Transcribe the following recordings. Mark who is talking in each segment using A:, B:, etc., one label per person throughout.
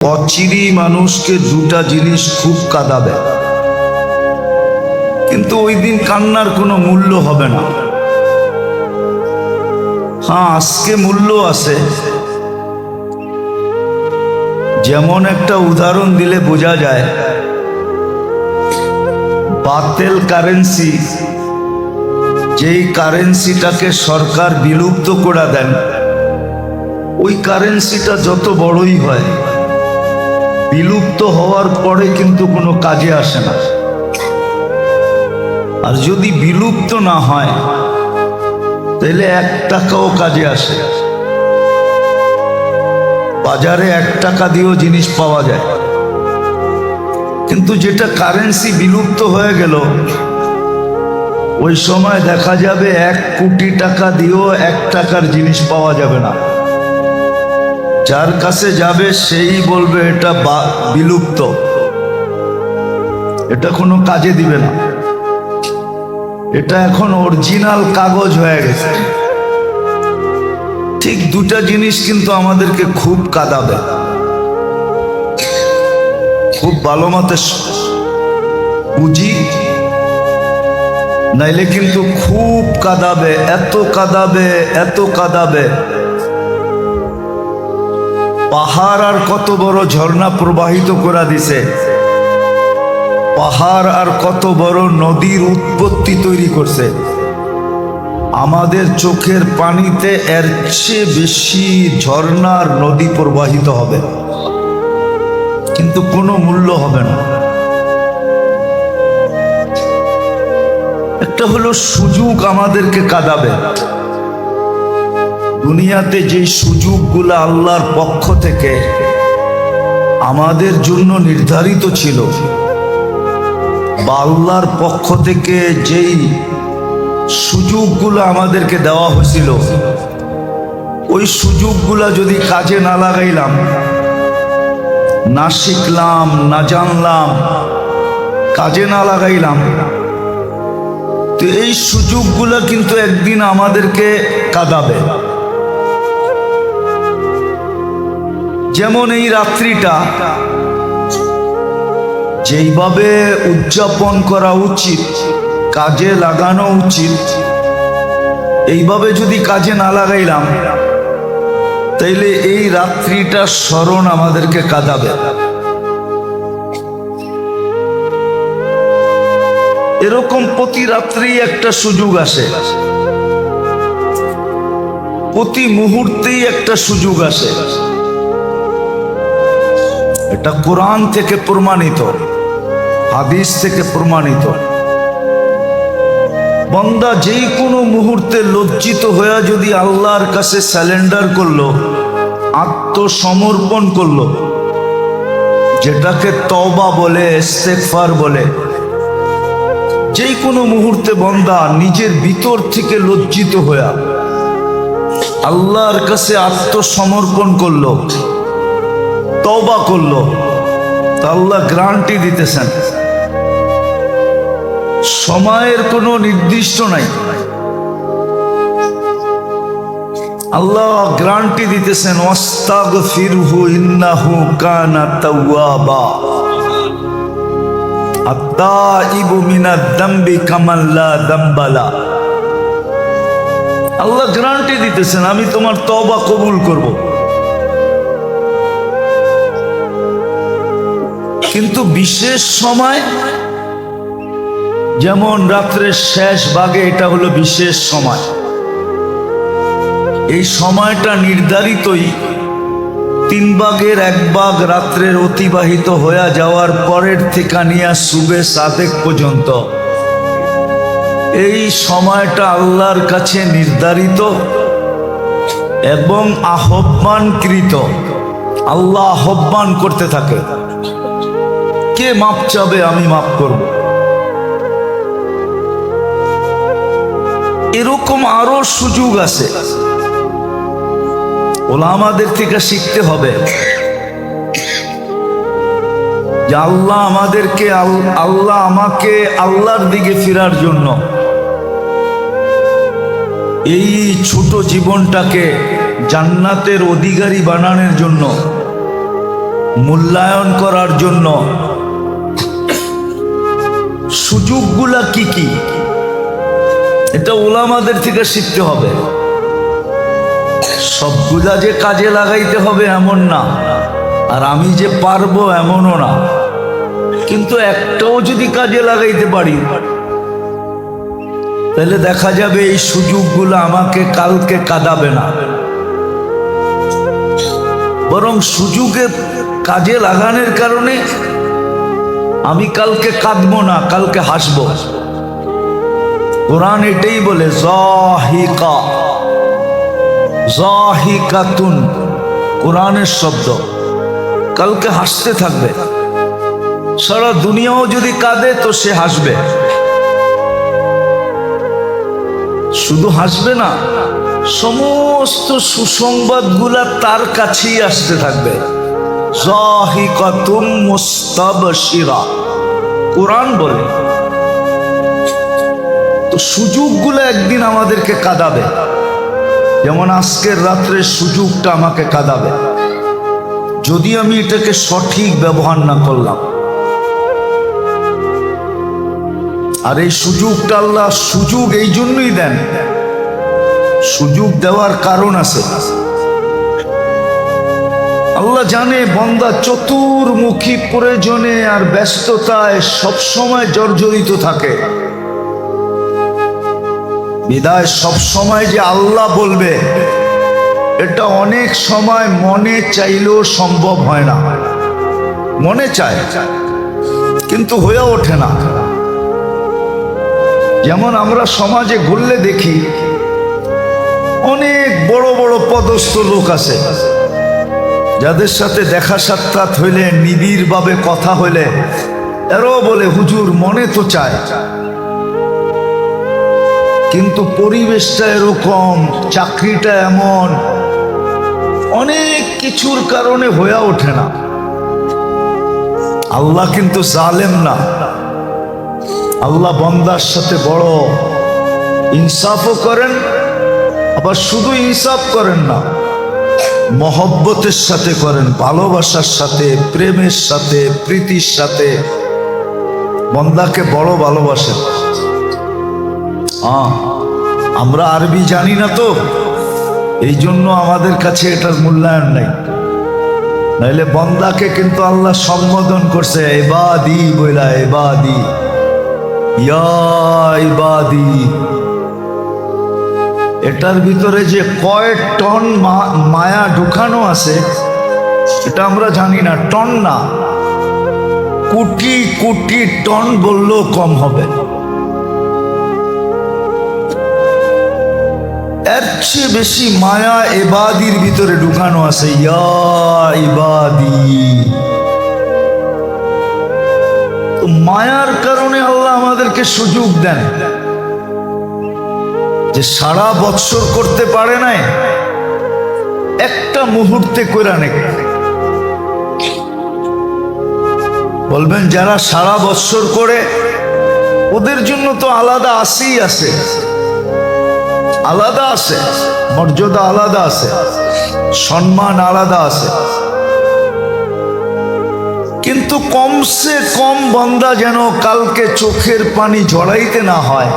A: অচিরি মানুষকে দুটা জিনিস খুব কাঁদাবে, কিন্তু ওই দিন কান্নার কোনো মূল্য হবে না। হ্যাঁ, আজকে মূল্য আছে। যেমন একটা উদাহরণ দিলে বোঝা যায়, বাতিল কারেন্সি, যেই কারেন্সিটাকে সরকার বিলুপ্ত করে দেন, ওই কারেন্সিটা যত বড়ই হয়, বিলুপ্ত হওয়ার পরে কিন্তু কোনো কাজে আসে না। আর যদি বিলুপ্ত না হয় তাহলে 1 টাকাও কাজে আসে। বাজারে 1 টাকা দিয়েও জিনিস পাওয়া যায়, কিন্তু যেটা কারেন্সি বিলুপ্ত হয়ে গেল, ওই সময় দেখা যাবে 1 কোটি টাকা দিয়েও 1 টাকার জিনিস পাওয়া যাবে না। যার কাছে যাবে সেই বলবে এটা বিলুপ্ত, এটা কোনো কাজে দিবে না, এটা এখন অরিজিনাল কাগজ হয়ে গেছে। ঠিক দুটা জিনিস কিন্তু আমাদেরকে খুব কাঁদাবে, খুব ভালো মতে বুঝি, নাইলে কিন্তু খুব কাঁদাবে, এত কাঁদাবে, এত কাঁদাবে। পাহাড় আর কত বড় ঝর্ণা প্রবাহিত করে দিছে, পাহাড় আর কত বড় নদীর উৎপত্তি তৈরি করছে। আমাদের চোখের পানিতে এর চেয়ে বেশি ঝর্ণার নদী প্রবাহিত হবে, কিন্তু কোনো মূল্য হবে না। একটা হলো সুযোগ আমাদেরকে কাঁদাবে। দুনিয়াতে যে সুযোগগুলো আল্লাহর পক্ষ থেকে আমাদের জন্য নির্ধারিত ছিল, বা আল্লাহর পক্ষ থেকে যেই সুযোগগুলো আমাদেরকে দেওয়া হয়েছিল, ওই সুযোগগুলো যদি কাজে না লাগাইলাম, না শিখলাম, না জানলাম, কাজে না লাগাইলাম, তো এই সুযোগগুলো কিন্তু একদিন আমাদেরকে কাঁদাবে। যেমন এই রাত্রিটা যেইভাবে উদযাপন করা উচিত, কাজে লাগানো উচিত, এইভাবে যদি কাজে না লাগাইলাম, তাইলে এই রাত্রিটা স্মরণ আমাদেরকে কাঁদাবে। এরকম প্রতি রাত্রি একটা সুযোগ আসে, প্রতি মুহূর্তেই একটা সুযোগ আসে। এটা কোরআন থেকে প্রমাণিত, হাদিস থেকে প্রমাণিত। বান্দা যেই কোনো মুহূর্তে লজ্জিত হয়ে যদি আল্লাহর কাছে স্যালেন্ডার করলো, আত্মসমর্পণ করলো, যেটাকে তওবা বলে, ইস্তেগফার বলে, যেই কোনো মুহূর্তে বান্দা নিজের ভিতর থেকে লজ্জিত হয়ে আল্লাহর কাছে আত্মসমর্পণ করলো, তওবা করলো, তা আল্লাহ গ্যারান্টি দিতেছেন। সময়ের কোনো নির্দিষ্ট নাই, আল্লাহ গ্যারান্টি দিতেছেন, ওয়াস্তাগফিরহু ইন্নাহু কানা তাওয়াবা, আত-তাইবু মিনাদ যামবি কামান লা যামবা লা। আল্লাহ গ্যারান্টি দিতেছেন, আমি তোমার তওবা কবুল করব। কিন্তু বিশেষ সময়, যেমন রাত্রের শেষ ভাগে, এটা হলো বিশেষ সময়। এই সময়টা নির্ধারিতই 3 ভাগের 1 ভাগ রাত্রের অতিবাহিত হয়ে যাওয়ার পরের থেকে নিয়ে সুবে সাদেক পর্যন্ত। এই সময়টা আল্লাহর কাছে নির্ধারিত এবং আহ্বানকৃত। আল্লাহ আহ্বান করতে থাকে, কে মাপ চাবে আমি মাপ করব। এরকম আরো সুযোগ আছে, ওলামাদের থেকে শিখতে হবে যে আল্লাহ আমাদেরকে, আল্লাহ আমাকে আল্লাহর দিকে ফেরার জন্য, এই ছোট জীবনটাকে জান্নাতের অধিকারী বানানোর জন্য মূল্যায়ন করার জন্য সুযোগগুলা কি কি, এটা ওলামাদের থেকে শিখতে হবে। সবগুলা যে কাজে লাগাইতে হবে এমন না, আর আমি যে পারবো এমনও না, কিন্তু একটাও যদি কাজে লাগাইতে পারি তাহলে দেখা যাবে এই সুযোগগুলো আমাকে কালকে কাঁদাবে না, বরং সুযোগে কাজে লাগানোর কারণে আমি কালকে কাঁদবো না, কালকে হাসবো। কোরআন এটাই বলে, যাহিকা যাহিকাতুন, কোরআনের শব্দ, কালকে হাসতে থাকবে। সারা দুনিয়াও যদি কাঁদে তো সে হাসবে। শুধু হাসবে না, সমস্ত সুসংবাদগুলা তার কাছেই আসতে থাকবে। যাহিকাতুম মুস্তাবশিরা, কোরআন বলে। তো সুযোগগুলো একদিন আমাদেরকে কাঁদাবে, যেমন আজকের রাত্রে সুযোগটা আমাকে কাঁদাবে যদি আমি এটাকে সঠিক ব্যবহার না করলাম। আর এই সুযোগটা আল্লাহ সুযোগ এই জন্যই দেন, সুযোগ দেওয়ার কারণ আছে। আল্লাহ জানে বান্দা চতুর্মুখী প্রয়োজনে আর ব্যস্ততায় সবসময় জর্জরিত থাকে, বিদায় সবসময় যে আল্লাহ বলবে এটা অনেক সময় মনে চাইলেও সম্ভব হয় না। মনে চায় কিন্তু হয়ে ওঠে না। যেমন আমরা সমাজে ঘুরলে দেখি অনেক বড় বড় পদস্থ লোক আছে, যাদের সাথে দেখা সাক্ষাৎ হইলে, নিবিড়ভাবে কথা হইলে এরাও বলে হুজুর মনে তো চায়, কিন্তু পরিবেশটা এরকম, চাকরিটা এমন, অনেক কিছুর কারণে হয়ে ওঠে না। আল্লাহ কিন্তু জালেম না, আল্লাহ বান্দার সাথে বড় ইনসাফও করেন, আবার শুধু ইনসাফ করেন না, মহব্বতের সাথে করেন, ভালোবাসার সাথে, প্রেমের সাথে, প্রীতির সাথে বান্দাকে বড় ভালোবাসেন। আমরা আরবি জানি না তো, এই জন্য আমাদের কাছে এটার মূল্যায়ন নেই। নাইলে বান্দাকে কিন্তু আল্লাহ সম্বোধন করছে ইবাদি বইলা, ইবাদি, ইয়া ইবাদি। এটার ভিতরে যে কয় টন মায়া ঢুকানো আছে এটা আমরা জানি না, টন না, কোটি কোটি টন বললেও কম হবে। এর চেয়ে বেশি মায়া ইবাদির ভিতরে ঢুকানো আছে, ইয়া ইবাদি। তো মায়ার কারণে আল্লাহ আমাদেরকে সুযোগ দেন, যে সারা বৎসর করতে পারে নাই, একটা মুহূর্তে কইরা নেক। বলবেন যারা সারা বৎসর করে ওদের জন্য তো আলাদা আছেই আছে, আলাদা আছে, মর্যাদা আলাদা আছে, সম্মান আলাদা আছে। কিন্তু কমসে কম বান্দা যেন কালকে চোখের পানি ঝরাইতে না হয়,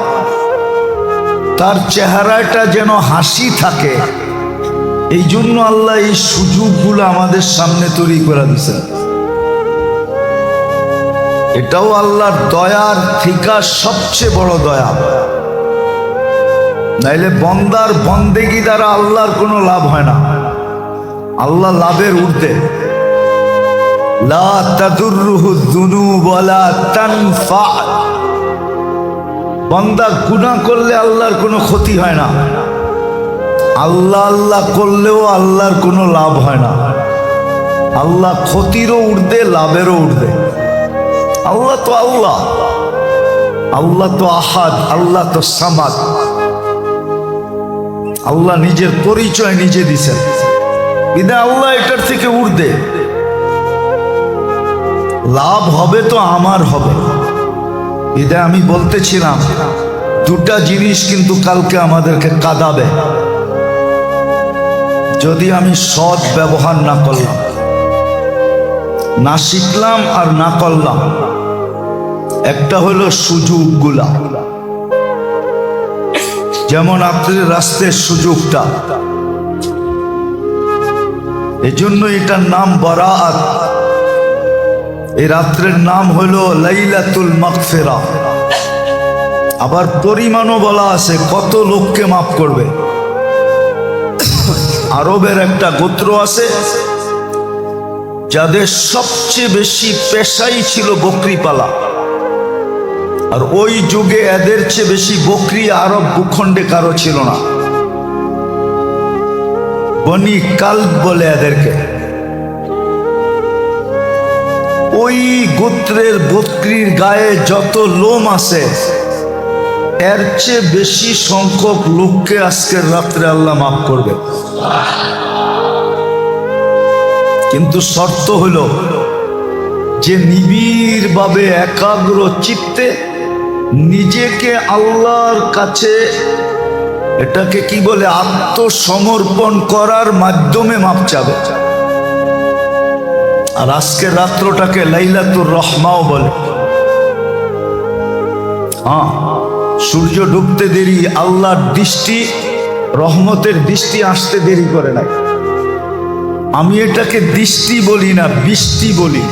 A: তার চেহারাটা যেন হাসি থাকে, এই জন্য আল্লাহ এই সুযোগগুলো আমাদের সামনে তৈরি করে দিয়েছেন। এটাও আল্লাহর দয়ার থেকে সবচেয়ে বড় দয়া। নাইলে বন্দার বন্দেগি দ্বারা আল্লাহর কোনো লাভ হয় না, আল্লাহ লাভের ঊর্ধ্বে। লা তাদুররুহু যুনুব ওয়ালা তানফা, বান্দা গুনাহ করলে আল্লাহর কোনো ক্ষতি হয় না, আল্লাহ আল্লাহ করলেও আল্লাহর কোনো লাভ হয় না। আল্লাহ ক্ষতিরও ঊর্ধ্বে, লাভেরও ঊর্ধ্বে। আল্লাহ তো আল্লাহ, আল্লাহ তো আহাদ, আল্লাহ তো সামাদ। আল্লাহ নিজের পরিচয় নিজে দিছেন, বিধায় আল্লাহ এটার থেকে ঊর্ধ্বে। লাভ হবে তো আমার হবে, বিধায় আমি বলতেছিলাম দুটা জিনিস কিন্তু কালকে আমাদেরকে কাঁদাবে যদি আমি সৎ ব্যবহার না করলাম। না শিখলাম আর না করলাম। একটা হলো সুযোগগুলা, যেমন আপনার রাস্তার সুযোগটা, এজন্য এটার নাম বারাআত। এই রাত্রের নাম হলো লাইলাতুল মাগফিরা। আবার পরিমাণও বলা আছে কত লোককে মাফ করবে। আরবের একটা গোত্র আছে যাদের সবচেয়ে বেশি পেশাই ছিল বকরি পালা, আর ওই যুগে এদের চেয়ে বেশি বকরি আরব ভূখণ্ডে কারো ছিল না। বনি কালব বলে এদেরকে। ওই গোত্রের বকরির গায়ে যত লোম আছে এর চেয়ে বেশি সংখ্যক লোককে আজকের রাত্রে আল্লাহ মাফ করবে। কিন্তু শর্ত হলো যে নিবিড় ভাবে একাগ্র চিত্তে নিজেকে আল্লাহর কাছে, এটাকে কি বলে, আত্মসমর্পণ করার মাধ্যমে মাপ চাবে। আর আজকের রাত্রটাকে লাইলাতুর রহমাও বলে। হ্যাঁ, সূর্য ডুবতে দেরি, আল্লাহর দৃষ্টি, রহমতের দৃষ্টি আসতে দেরি করে না। আমি এটাকে দৃষ্টি বলি না, বৃষ্টি বলি।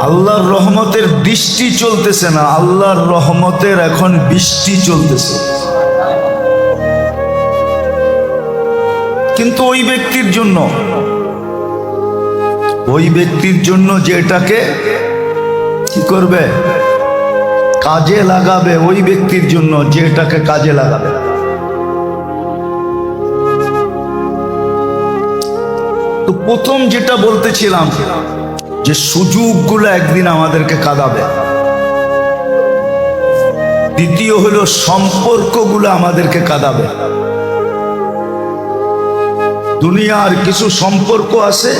A: আল্লাহর রহমতের দৃষ্টি চলতেছে না, আল্লাহর রহমতের এখন বৃষ্টি চলতেছে। কিন্তু ওই ব্যক্তির জন্য যে এটাকে কি করবে, কাজে লাগাবে, ওই ব্যক্তির জন্য যে এটাকে কাজে লাগাবে। তো প্রথম যেটা বলতেছিলাম যে সুযোগগুলো একদিন আমাদেরকে কাঁদাবে। দ্বিতীয় হলো সম্পর্কগুলো আমাদেরকে কাঁদাবে। দুনিয়ার কিছু সম্পর্ক আছে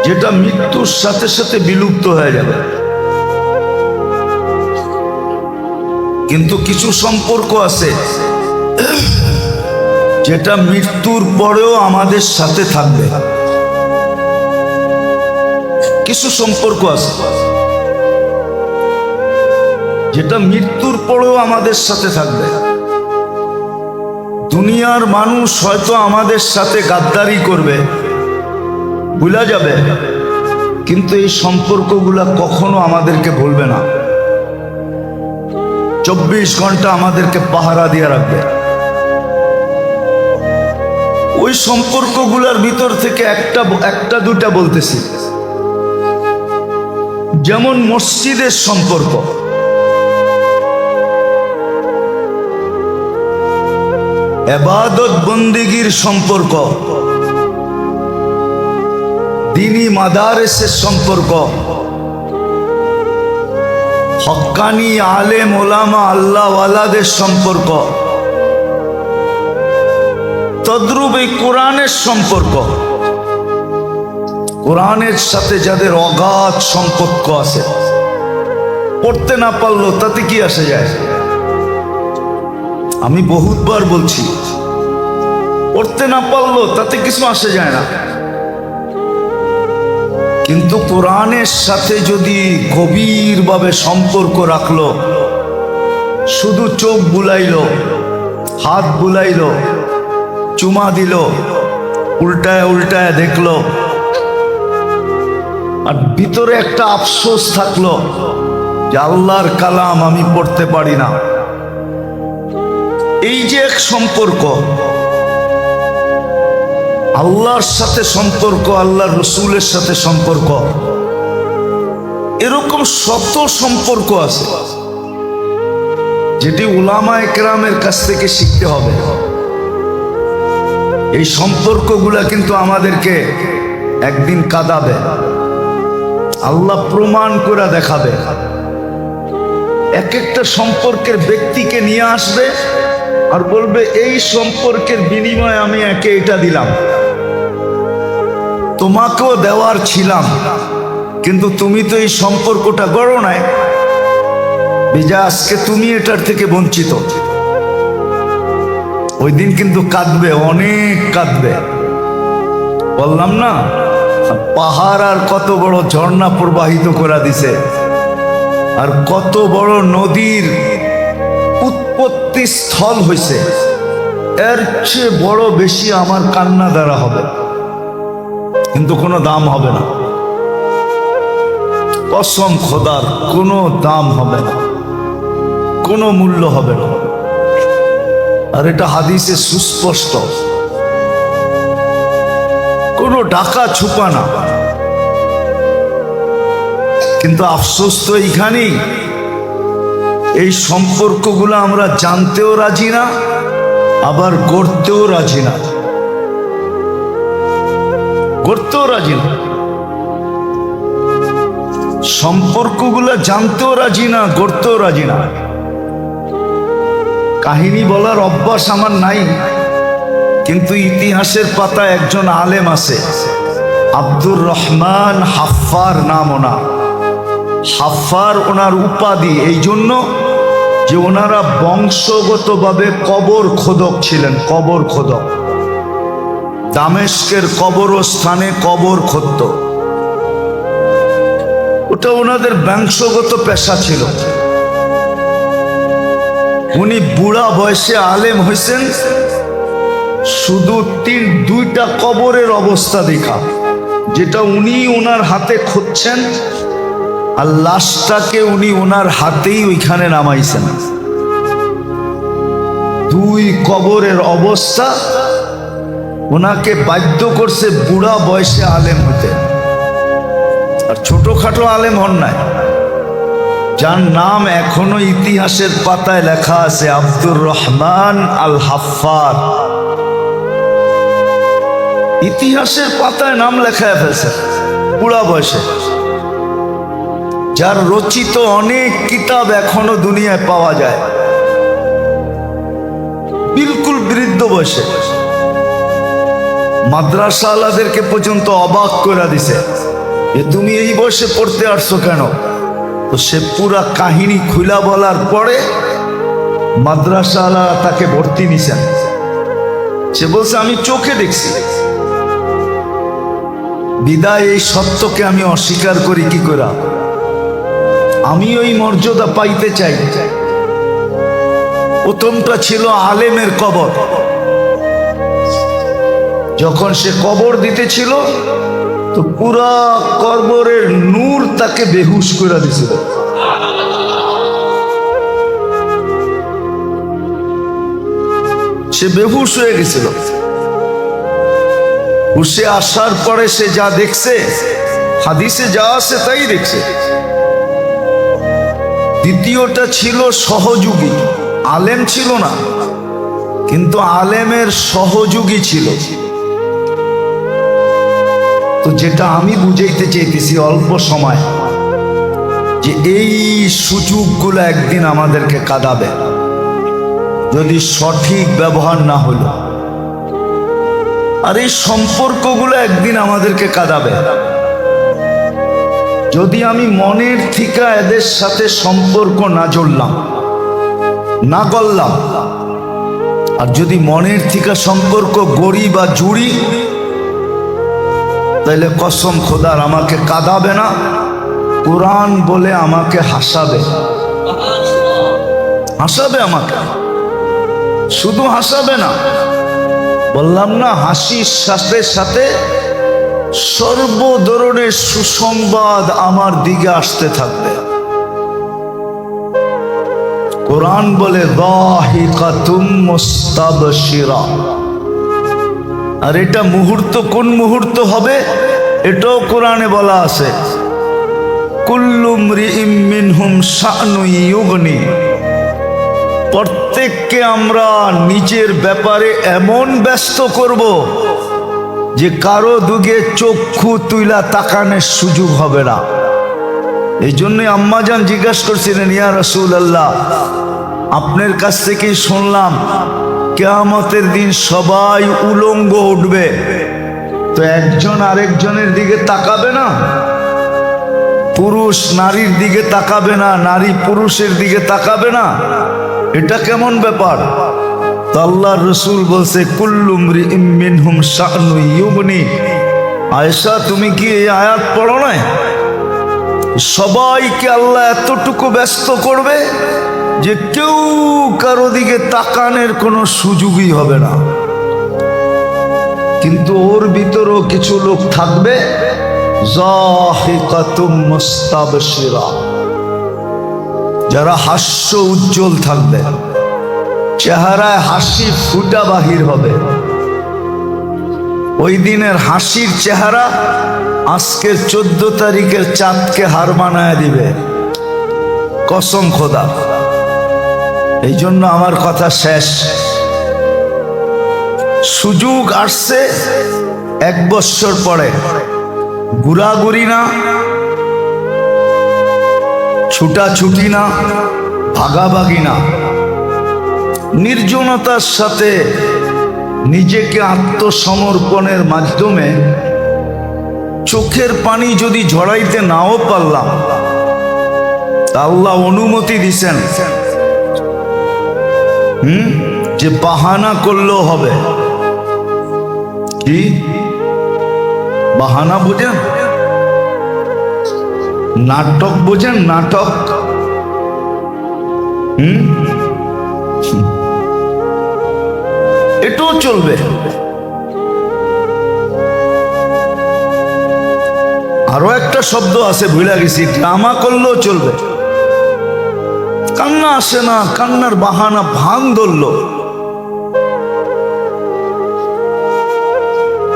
A: যেটা মৃত্যুর সাথে সাথে বিলুপ্ত হয়ে যাবে, কিন্তু কিছু সম্পর্ক আছে যেটা মৃত্যুর পরেও আমাদের সাথে থাকবে। কিছু সম্পর্ক আছে যেটা মৃত্যুর পরেও আমাদের সাথে থাকবে। দুনিয়ার মানুষ হয়তো আমাদের সাথে গাদ্দারি করবে, ভুলা যাবে, কিন্তু এই সম্পর্কগুলা কখনো আমাদেরকে ভুলবে না। 24 ঘন্টা আমাদেরকে পাহারা দিয়ে রাখবে। ওই সম্পর্কগুলোর ভিতর থেকে একটা দুটা বলতেছি, যেমন মসজিদের সম্পর্ক। ইবাদত বন্দেগীর সম্পর্ক, দ্বীনি মাদারিসের সম্পর্ক, হক্কানি আলেম ওলামা আল্লাহওয়ালাদের সম্পর্ক, তদ্রূপ এই কোরআনের সম্পর্ক। কোরআনের সাথে যাদের অগাধ সম্পর্ক আছে, পড়তে না পারলো তাতে কি আসে যায়? আমি বহুতবার বলছি, পড়তে না পারলো তাতে কিছু আসে যায় না, কিন্তু কোরআনের সাথে যদি গভীরভাবে সম্পর্ক রাখলো, শুধু চোখ বুলাইলো, হাত বুলাইলো, চুমা দিল, উল্টায় উল্টায় দেখলো, আর ভিতরে একটা আফসোস থাকলো যে আল্লাহর কালাম আমি পড়তে পারি না। এই যে এক সম্পর্ক, আল্লাহর সাথে সম্পর্ক, আল্লাহর রসুলের সাথে সম্পর্ক, এরকম শত সম্পর্ক আছে যেটি উলামায়ে কেরামের কাছ থেকে শিখতে হবে। এই সম্পর্কগুলা কিন্তু আমাদেরকে একদিন কাঁদাবে, আল্লাহ প্রমাণ করে দেখাবে। এক একটা সম্পর্কের ব্যক্তিকে নিয়ে আসবে আর বলবে এই সম্পর্কের বিনিময়ে আমি একে এটা দিলাম, তোমাকেও দেওয়ার ছিলাম, কিন্তু তুমি তো এই সম্পর্কটা গড়ো নাই, বিজা আজকে তুমি এটার থেকে বঞ্চিত। ওই দিন কিন্তু কাঁদবে, অনেক কাঁদবে। বললাম না পাহাড় আর কত বড় ঝর্ণা প্রবাহিত করে দিছে, আর কত বড় নদীর উৎপত্তি স্থল হইছে। এর চেয়ে বড় বেশি আমার কান্না দ্বারা হবে, কিন্তু কোনো দাম হবে না। কসম খোদার, কোনো দাম হবে না, কোনো মূল্য হবে না। আর এটা হাদিসে সুস্পষ্ট, কোনো ডাকা ছুপা না। কিন্তু আফসোস তো এইখানেই, এই সম্পর্কগুলো আমরা জানতেও রাজি না, আবার গড়তেও রাজি না, গড়তেও রাজি না। সম্পর্কগুলো জানতেও রাজি না, গড়তেও রাজি না। কাহিনী বলার অভ্যাস আমার নাই, কিন্তু ইতিহাসের পাতায় একজন আলেম আছে, আব্দুর রহমান হাফফার নাম ওনার। হাফফার ওনার উপাধি এই জন্য যে ওনারা বংশগতভাবে কবর খোদক ছিলেন, কবর খোদক। দামেস্কের কবরস্থানে কবর খুঁড়ত, ওটা ওনাদের বংশগত পেশা ছিল। উনি বুড়া বয়সে আলেম হয়েছেন শুধু দুইটা কবরের অবস্থা দেখা, যেটা উনি ওনার হাতে খুঁজছেন, আর লাশটাকে উনি ওনার হাতেই ওইখানে নামাইছেন। দুই কবরের অবস্থা ওনাকে বাধ্য করছে বুড়া বয়সে আলেম হতে। আর ছোটখাটো আলেম হন নাই, যার নাম এখনো ইতিহাসের পাতায় লেখা আছে, আব্দুর রহমান আল হাফফার। ইতিহাসের পাতায় নাম লেখা ফেলছে বুড়া বয়সে, যার রচিত অনেক কিতাব এখনো দুনিয়ায় পাওয়া যায়, বিলকুল বৃদ্ধ বয়সে। মাদ্রাসা আলাদেরকে পর্যন্ত অবাক করে দিছে যে তুমি এই বয়সে পড়তে আসছো কেন। তো সে পুরা কাহিনী খুলা বলার পরে মাদ্রাসা আলা তাকে ভর্তি নিছেন। সে বলছে আমি চোখে দেখছি, বিদায় এই সত্যকে আমি অস্বীকার করি কি করে? আমি ওই মর্যাদা পাইতে চাই। প্রথমটা ছিল আলেমের কবর। যখন সে কবর দিতেছিল তো পুরা কবরের নূর তাকে বেহুশ করে দিছিল। সে বেহুশ হয়ে গেছিল। হুশে আসার পরে সে যা দেখছে, হাদিসে যা আছে তাই দেখছে। দ্বিতীয়টা ছিল সহযোগী, আলেম ছিল না, কিন্তু আলেমের সহযোগী ছিল। তো যেটা আমি বুঝাইতে চাইতেছি অল্প সময়, যে এই সুযোগগুলো একদিন আমাদেরকে কাঁদাবে যদি সঠিক ব্যবহার না হলো। আর এই সম্পর্কগুলো একদিন আমাদেরকে কাঁদাবে যদি আমি মনের থেকে এদের সাথে সম্পর্ক না জড়লাম, না করলাম। আর যদি মনের থেকে সম্পর্ক গড়ি বা জুড়ি, তাইলে কসম খোদার আমাকে কাঁদাবে না, কোরআন বলে আমাকে হাসাবে। হাসাবে আমাকে, শুধু হাসাবে না, বললাম না হাসির সাথে সাথে সর্ব ধরনের সুসংবাদ আমার দিকে আসতে থাকবে। কোরআন বলে যাহিকাতুম মুস্তাবশিরা। আর এটা মুহূর্ত কোন মুহূর্ত হবে এটাও কোরআনে বলা আছে, কুল্লু মরিইম মিনহুম শা'নু ইউগনি। প্রত্যেককে আমরা নিজের ব্যাপারে এমন ব্যস্ত করব যে কারো দিকে চক্ষু তুইলা তাকানোর সুযোগ হবে না। এই জন্য আম্মাজান জিজ্ঞাসা করছিলেন, ইয়া রাসূলুল্লাহ, আপনার কাছ থেকেই শুনলাম কিয়ামতের দিন সবাই উলঙ্গ উঠবে, তো একজন আরেকজনের দিকে তাকাবে না? পুরুষ নারীর দিকে তাকাবে না, নারী পুরুষের দিকে তাকাবে না? এটা কেমন ব্যাপার? তো আল্লাহর রাসূল বলছে, কুল্লু মরিইম মিনহুম শা'নু ইউগনি। আয়েশা, তুমি কি এই আয়াত পড়ো না? সবাইকে আল্লাহ এতটুকু ব্যস্ত করবে যে কেউ কারো দিকে তাকানোর কোনো সুযোগই হবে না। কিন্তু ওর ভিতরেও কিছু লোক থাকবে, যাহিকাতুম মুস্তাবশিরা, যারা হাস্য উজ্জ্বল থাকবে, চেহারায় হাসি ফুটা বাহির হবে। ওই দিনের হাসির চেহারা আজকের 14 তারিখের চাঁদকে হার মানায় দিবে, কসম খোদা। এই জন্য আমার কথা শেষ। সুযোগ আসছে 1 বছর পরে, ঘুরাঘুরি না, ছুটাছুটি না, ভাগাভাগি না, নির্জনতার সাথে নিজেকে আত্মসমর্পণের মাধ্যমে চোখের পানি যদি ঝরাইতে নাও পারলাম, তা আল্লাহ অনুমতি দিছেন যে বাহানা করলেও হবে। কি বাহানা বোঝেন? নাটক বোঝেন? নাটক এটাও চলবে। আরো একটা শব্দ আছে ভুলে গেছি, ড্রামা করলেও চলবে। কান্না আসে না, কান্নার বাহানা ভাঙ ধরলো,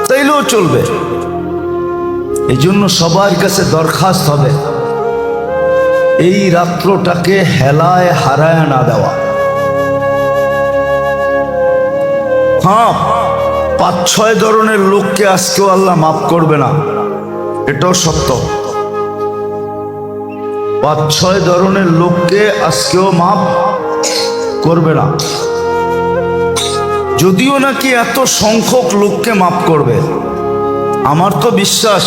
A: তাইলেও চলবে। এই জন্য সবার কাছে দরখাস্ত হবে, এই রাত্রটাকে হেলায় হারায় না দেওয়া। হ্যাঁ, 5-6 ধরনের লোককে আজকেও আল্লাহ মাফ করবে না, এটাও সত্য। 5-6 ধরনের লোককে আজকেও মাফ করবে না, যদিও নাকি এত সংখ্যক লোককে মাফ করবে। আমার তো বিশ্বাস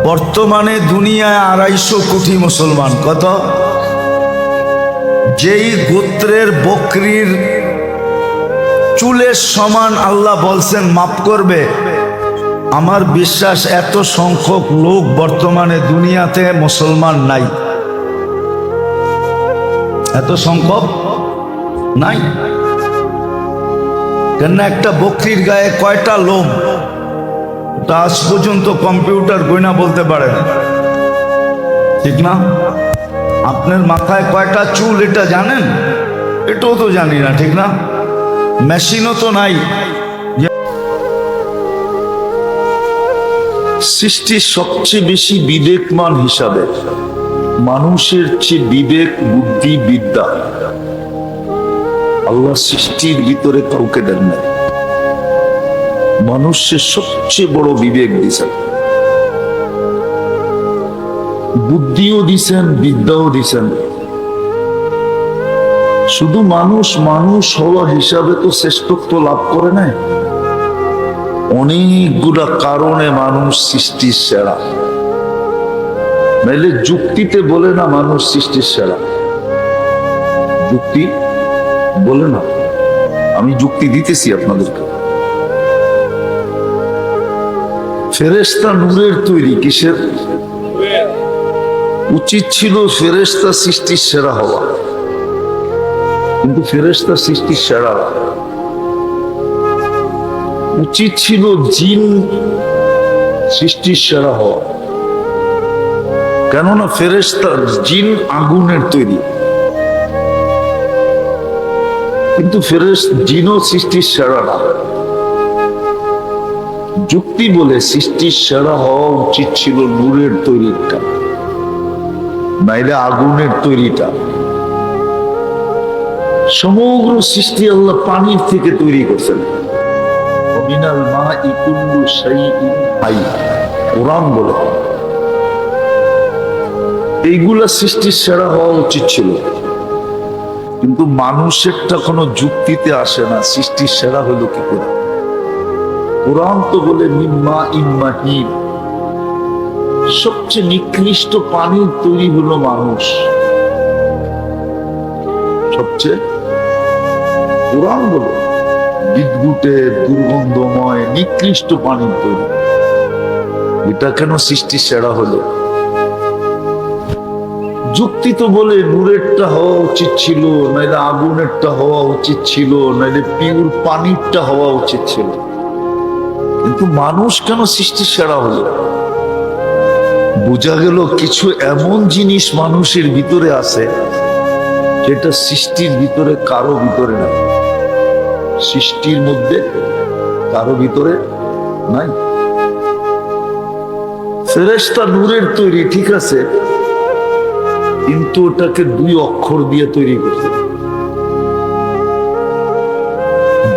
A: বর্তমানে দুনিয়ায় 250 কোটি মুসলমান। কত? যেই গোত্রের বকরির চুলের সমান আল্লাহ বলছেন মাফ করবে, আমার বিশ্বাস এত সংখ্যক লোক বর্তমানে দুনিয়াতে মুসলমান নাই। এত সংখ্যক নাই। কেন? একটা বকরির গায়ে কয়টা লোম, তা আজ পর্যন্ত কম্পিউটার গয়না বলতে পারে না, ঠিক না? আপনার মাথায় কয়টা চুল এটা জানেন? এটাও তো জানি না, ঠিক না? মেশিনও তো নাই। সৃষ্টির সবচেয়ে বেশি বিবেকমান হিসাবে মানুষের চেয়ে বিবেক, বুদ্ধি, বিদ্যা আল্লাহ সৃষ্টির ভিতরে কাউকে দেন না। মানুষের সবচেয়ে বড় বিবেক দিয়েছেন, বুদ্ধিও দিছেন, বিদ্যাও দিছেন। শুধু মানুষ মানুষ হওয়া হিসাবে তো শ্রেষ্ঠত্ব লাভ করে নাই, অনেকগুলা কারণে মানুষ সৃষ্টির সেরা। নাইলে যুক্তিতে বলে না মানুষ সৃষ্টির সেরা, যুক্তি বলে না। আমি যুক্তি দিতেছি আপনাদেরকে। ফেরেশতা নূরের তৈরি, কিসের? উচিত ছিল ফেরেশতা সৃষ্টির সেরা হওয়া, কিন্তু ফেরেশতা সৃষ্টির সেরা। উচিত ছিল জিন সৃষ্টির সেরা হওয়া, কেননা ফেরেশতা জিন আগুনের তৈরি, কিন্তু জিনও সৃষ্টির সেরা না। যুক্তি বলে সৃষ্টির সেরা হওয়া উচিত ছিল নূরের তৈরিটা, নাইলে আগুনের তৈরিটা। সমগ্র সৃষ্টি আল্লাহ পানির থেকে তৈরি করছেন। মিনাল মাই কুল্লু শাইইন হাই, কোরআন বলে। এইগুলা সৃষ্টির সেরা হওয়া উচিত ছিল, কিন্তু মানুষেরটা কোনো যুক্তিতে আসে না। সৃষ্টির সেরা হলো কি করে? কোরআন তো বলে মিম্মা ইম্মাহিন, সবচেয়ে নিকৃষ্ট পানির তৈরি হলো মানুষ। সবচেয়ে, কোরআন বলে বিদ্যুতের দুর্গন্ধময় নিকৃষ্ট পানির তৈরি। এটা কেন সৃষ্টির সেরা হলো? যুক্তি তো বলে নূরেরটা হওয়া উচিত ছিল, নাইলে আগুনেরটা হওয়া উচিত ছিল, নাইলে পিওর পানিরটা হওয়া উচিত ছিল, কিন্তু মানুষ কেন সৃষ্টির সেরা হলো? বোঝা গেল কিছু এমন জিনিস মানুষের ভিতরে আছে যেটা সৃষ্টির ভিতরে কারো ভিতরে নাই, সৃষ্টির মধ্যে কারো ভিতরে নাই। ফেরেশতা নূরের তৈরি, ঠিক আছে, কিন্তু ওটাকে 2 অক্ষর দিয়ে তৈরি করছে।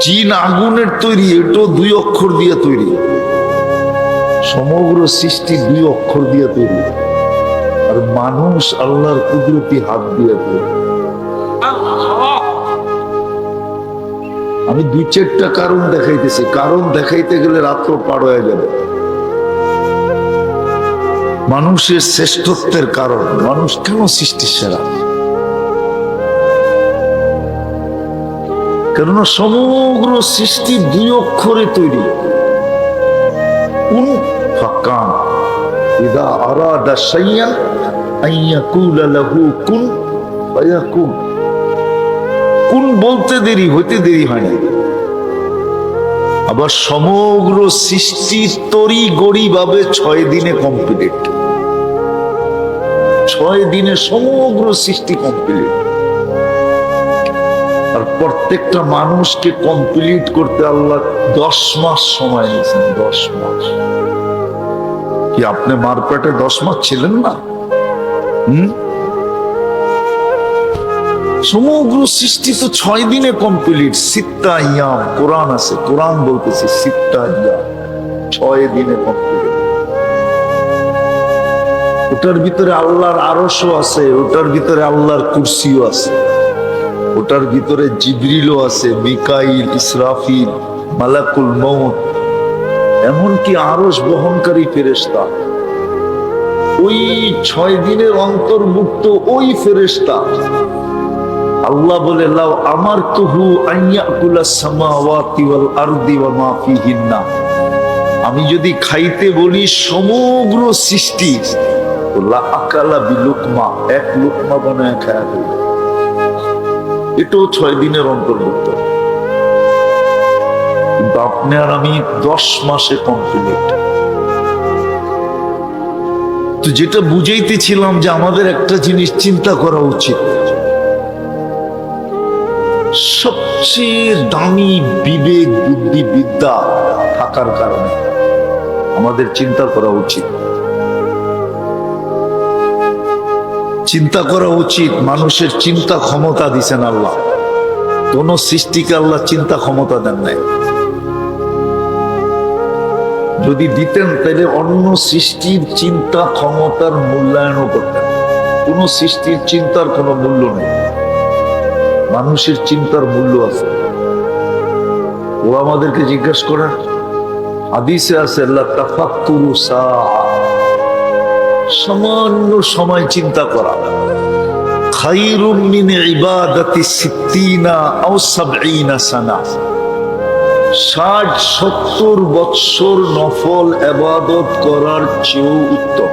A: জিন আগুনের তৈরি, এটাও 2 অক্ষর দিয়ে তৈরি। সমগ্র সৃষ্টি 2 অক্ষর দিয়ে তৈরি, আর মানুষ আল্লাহর কুদরতি হাত দিয়ে তৈরি। আমি 2-4টা কারণ দেখাইতেছি, কারণ দেখাইতে গেলে রাত্র পার হয়ে যাবে। মানুষের শ্রেষ্ঠত্বের কারণ, মানুষ কেন সৃষ্টির সেরা? কেননা সমগ্র সৃষ্টি 2 অক্ষরে তৈরি। কুন ফাকান, ইদা আরাদা শাইয়ান আন ইয়াকুলা লাহু কুন ফায়াকুন। কুন বলতে দেরি, হইতে দেরি হয় না। আবার সমগ্র সৃষ্টি তরি গড়ি ভাবে 6 দিনে কমপ্লিট। 6 দিনে সমগ্র সৃষ্টি কমপ্লিট। আর প্রত্যেকটা মানুষকে কমপ্লিট করতে আল্লাহ 10 মাস সময় নিয়েছেন। 10 মাস। কি আপনি মার পেটে 10 মাস ছিলেন না? সমগ্র সৃষ্টি তো 6 দিনে কমপ্লিট। সিত্তা ইয়াম কোরআন আছে, কোরআন বলতেছে সিত্তা ইয়াম, 6 দিনে কমপ্লিট। ওটার ভিতরে আল্লাহর আরশও আছে, ওটার ভিতরে আল্লাহর কুরসিও আছে, ওটার ভিতরে জিবরিলও আছে, মিকাইল, ইসরাফিল, মালাকুল মউত, এমনকি আরশ বহনকারী ফেরেশতা। ওই 6 দিনের অন্তর্ভুক্ত ওই ফেরেশতা। আল্লাহ বলে লাউ আমারতুহু আন ইয়াকুলাস সামাওয়াতি ওয়াল আরদি ওয়া মা ফিহিন্না, আমি যদি খাইতে বলি সমগ্র সৃষ্টি, লা আকালা বিলুকমা, 1 লুকমা বানায় খায়া দেবে। এটাও 6 দিনের অন্তর্ভুক্ত। কিন্তু আপনি আর আমি 10 মাসে কমপ্লিট। তো যেটা বুঝাইতেছিলাম যে আমাদের একটা জিনিস চিন্তা করা উচিত, সবচেয়ে দামি বিবেক বুদ্ধি বিদ্যা থাকার কারণে আমাদের চিন্তা করা উচিত। চিন্তা করা উচিত। মানুষের চিন্তা ক্ষমতা দিছেন আল্লাহ, কোন সৃষ্টিকে আল্লাহ চিন্তা ক্ষমতা দেন নাই। যদি দিতেন তাহলে অন্য সৃষ্টির চিন্তা ক্ষমতার মূল্যায়নও করতেন। কোন সৃষ্টির চিন্তার কোনো মূল্য নেই, মানুষের চিন্তার মূল্য আছে। ও আমাদেরকে জিজ্ঞাসা করেন, হাদিসে আছে লা তাফাক্কুরু সাআ, সামান্য সময় চিন্তা করা, খায়রুম মিন ইবাদাতি 60 আও 70 সানা, 60-70 বৎসর নফল ইবাদত করার চেয়েও উত্তম।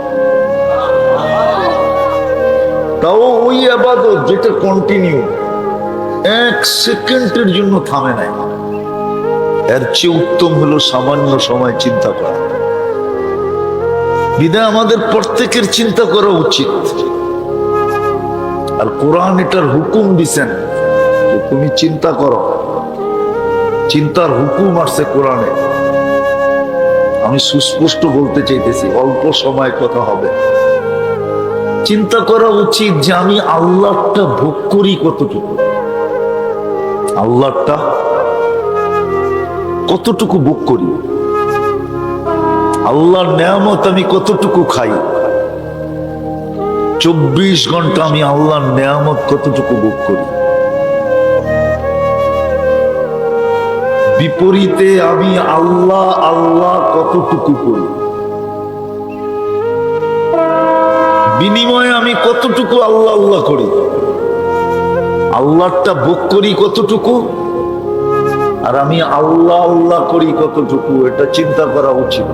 A: তাও ওই ইবাদত যেটা কন্টিনিউ, 1 সেকেন্ডের জন্য থামে নাই। এর চেয়ে উত্তম হলো সামান্য সময় চিন্তা করা। বিধায় আমাদের প্রত্যেকের চিন্তা করা উচিত। আর কোরআন এটার হুকুম দিছেন যে তুমি চিন্তা করো। চিন্তার হুকুম আসছে কোরআনে। আমি সুস্পষ্ট বলতে চাইতেছি, অল্প সময় কথা হবে। চিন্তা করা উচিত যে আমি আল্লাহটা ভোগ করি কতটুকু, আল্লাহটা কতটুকু ভোগ করি, আল্লাহর নেয়ামত আমি কতটুকু খাই, 24 ঘন্টা আমি আল্লাহর নেয়ামত কতটুকু ভোগ করি। বিপরীতে আমি আল্লাহ আল্লাহ কতটুকু করি, বিনিময়ে আমি কতটুকু আল্লাহ আল্লাহ করি, আল্লাহটা ভোগ করি কতটুকু, আর আমি আল্লাহ আল্লাহ করি কতটুকু, এটা চিন্তা করা উচিত।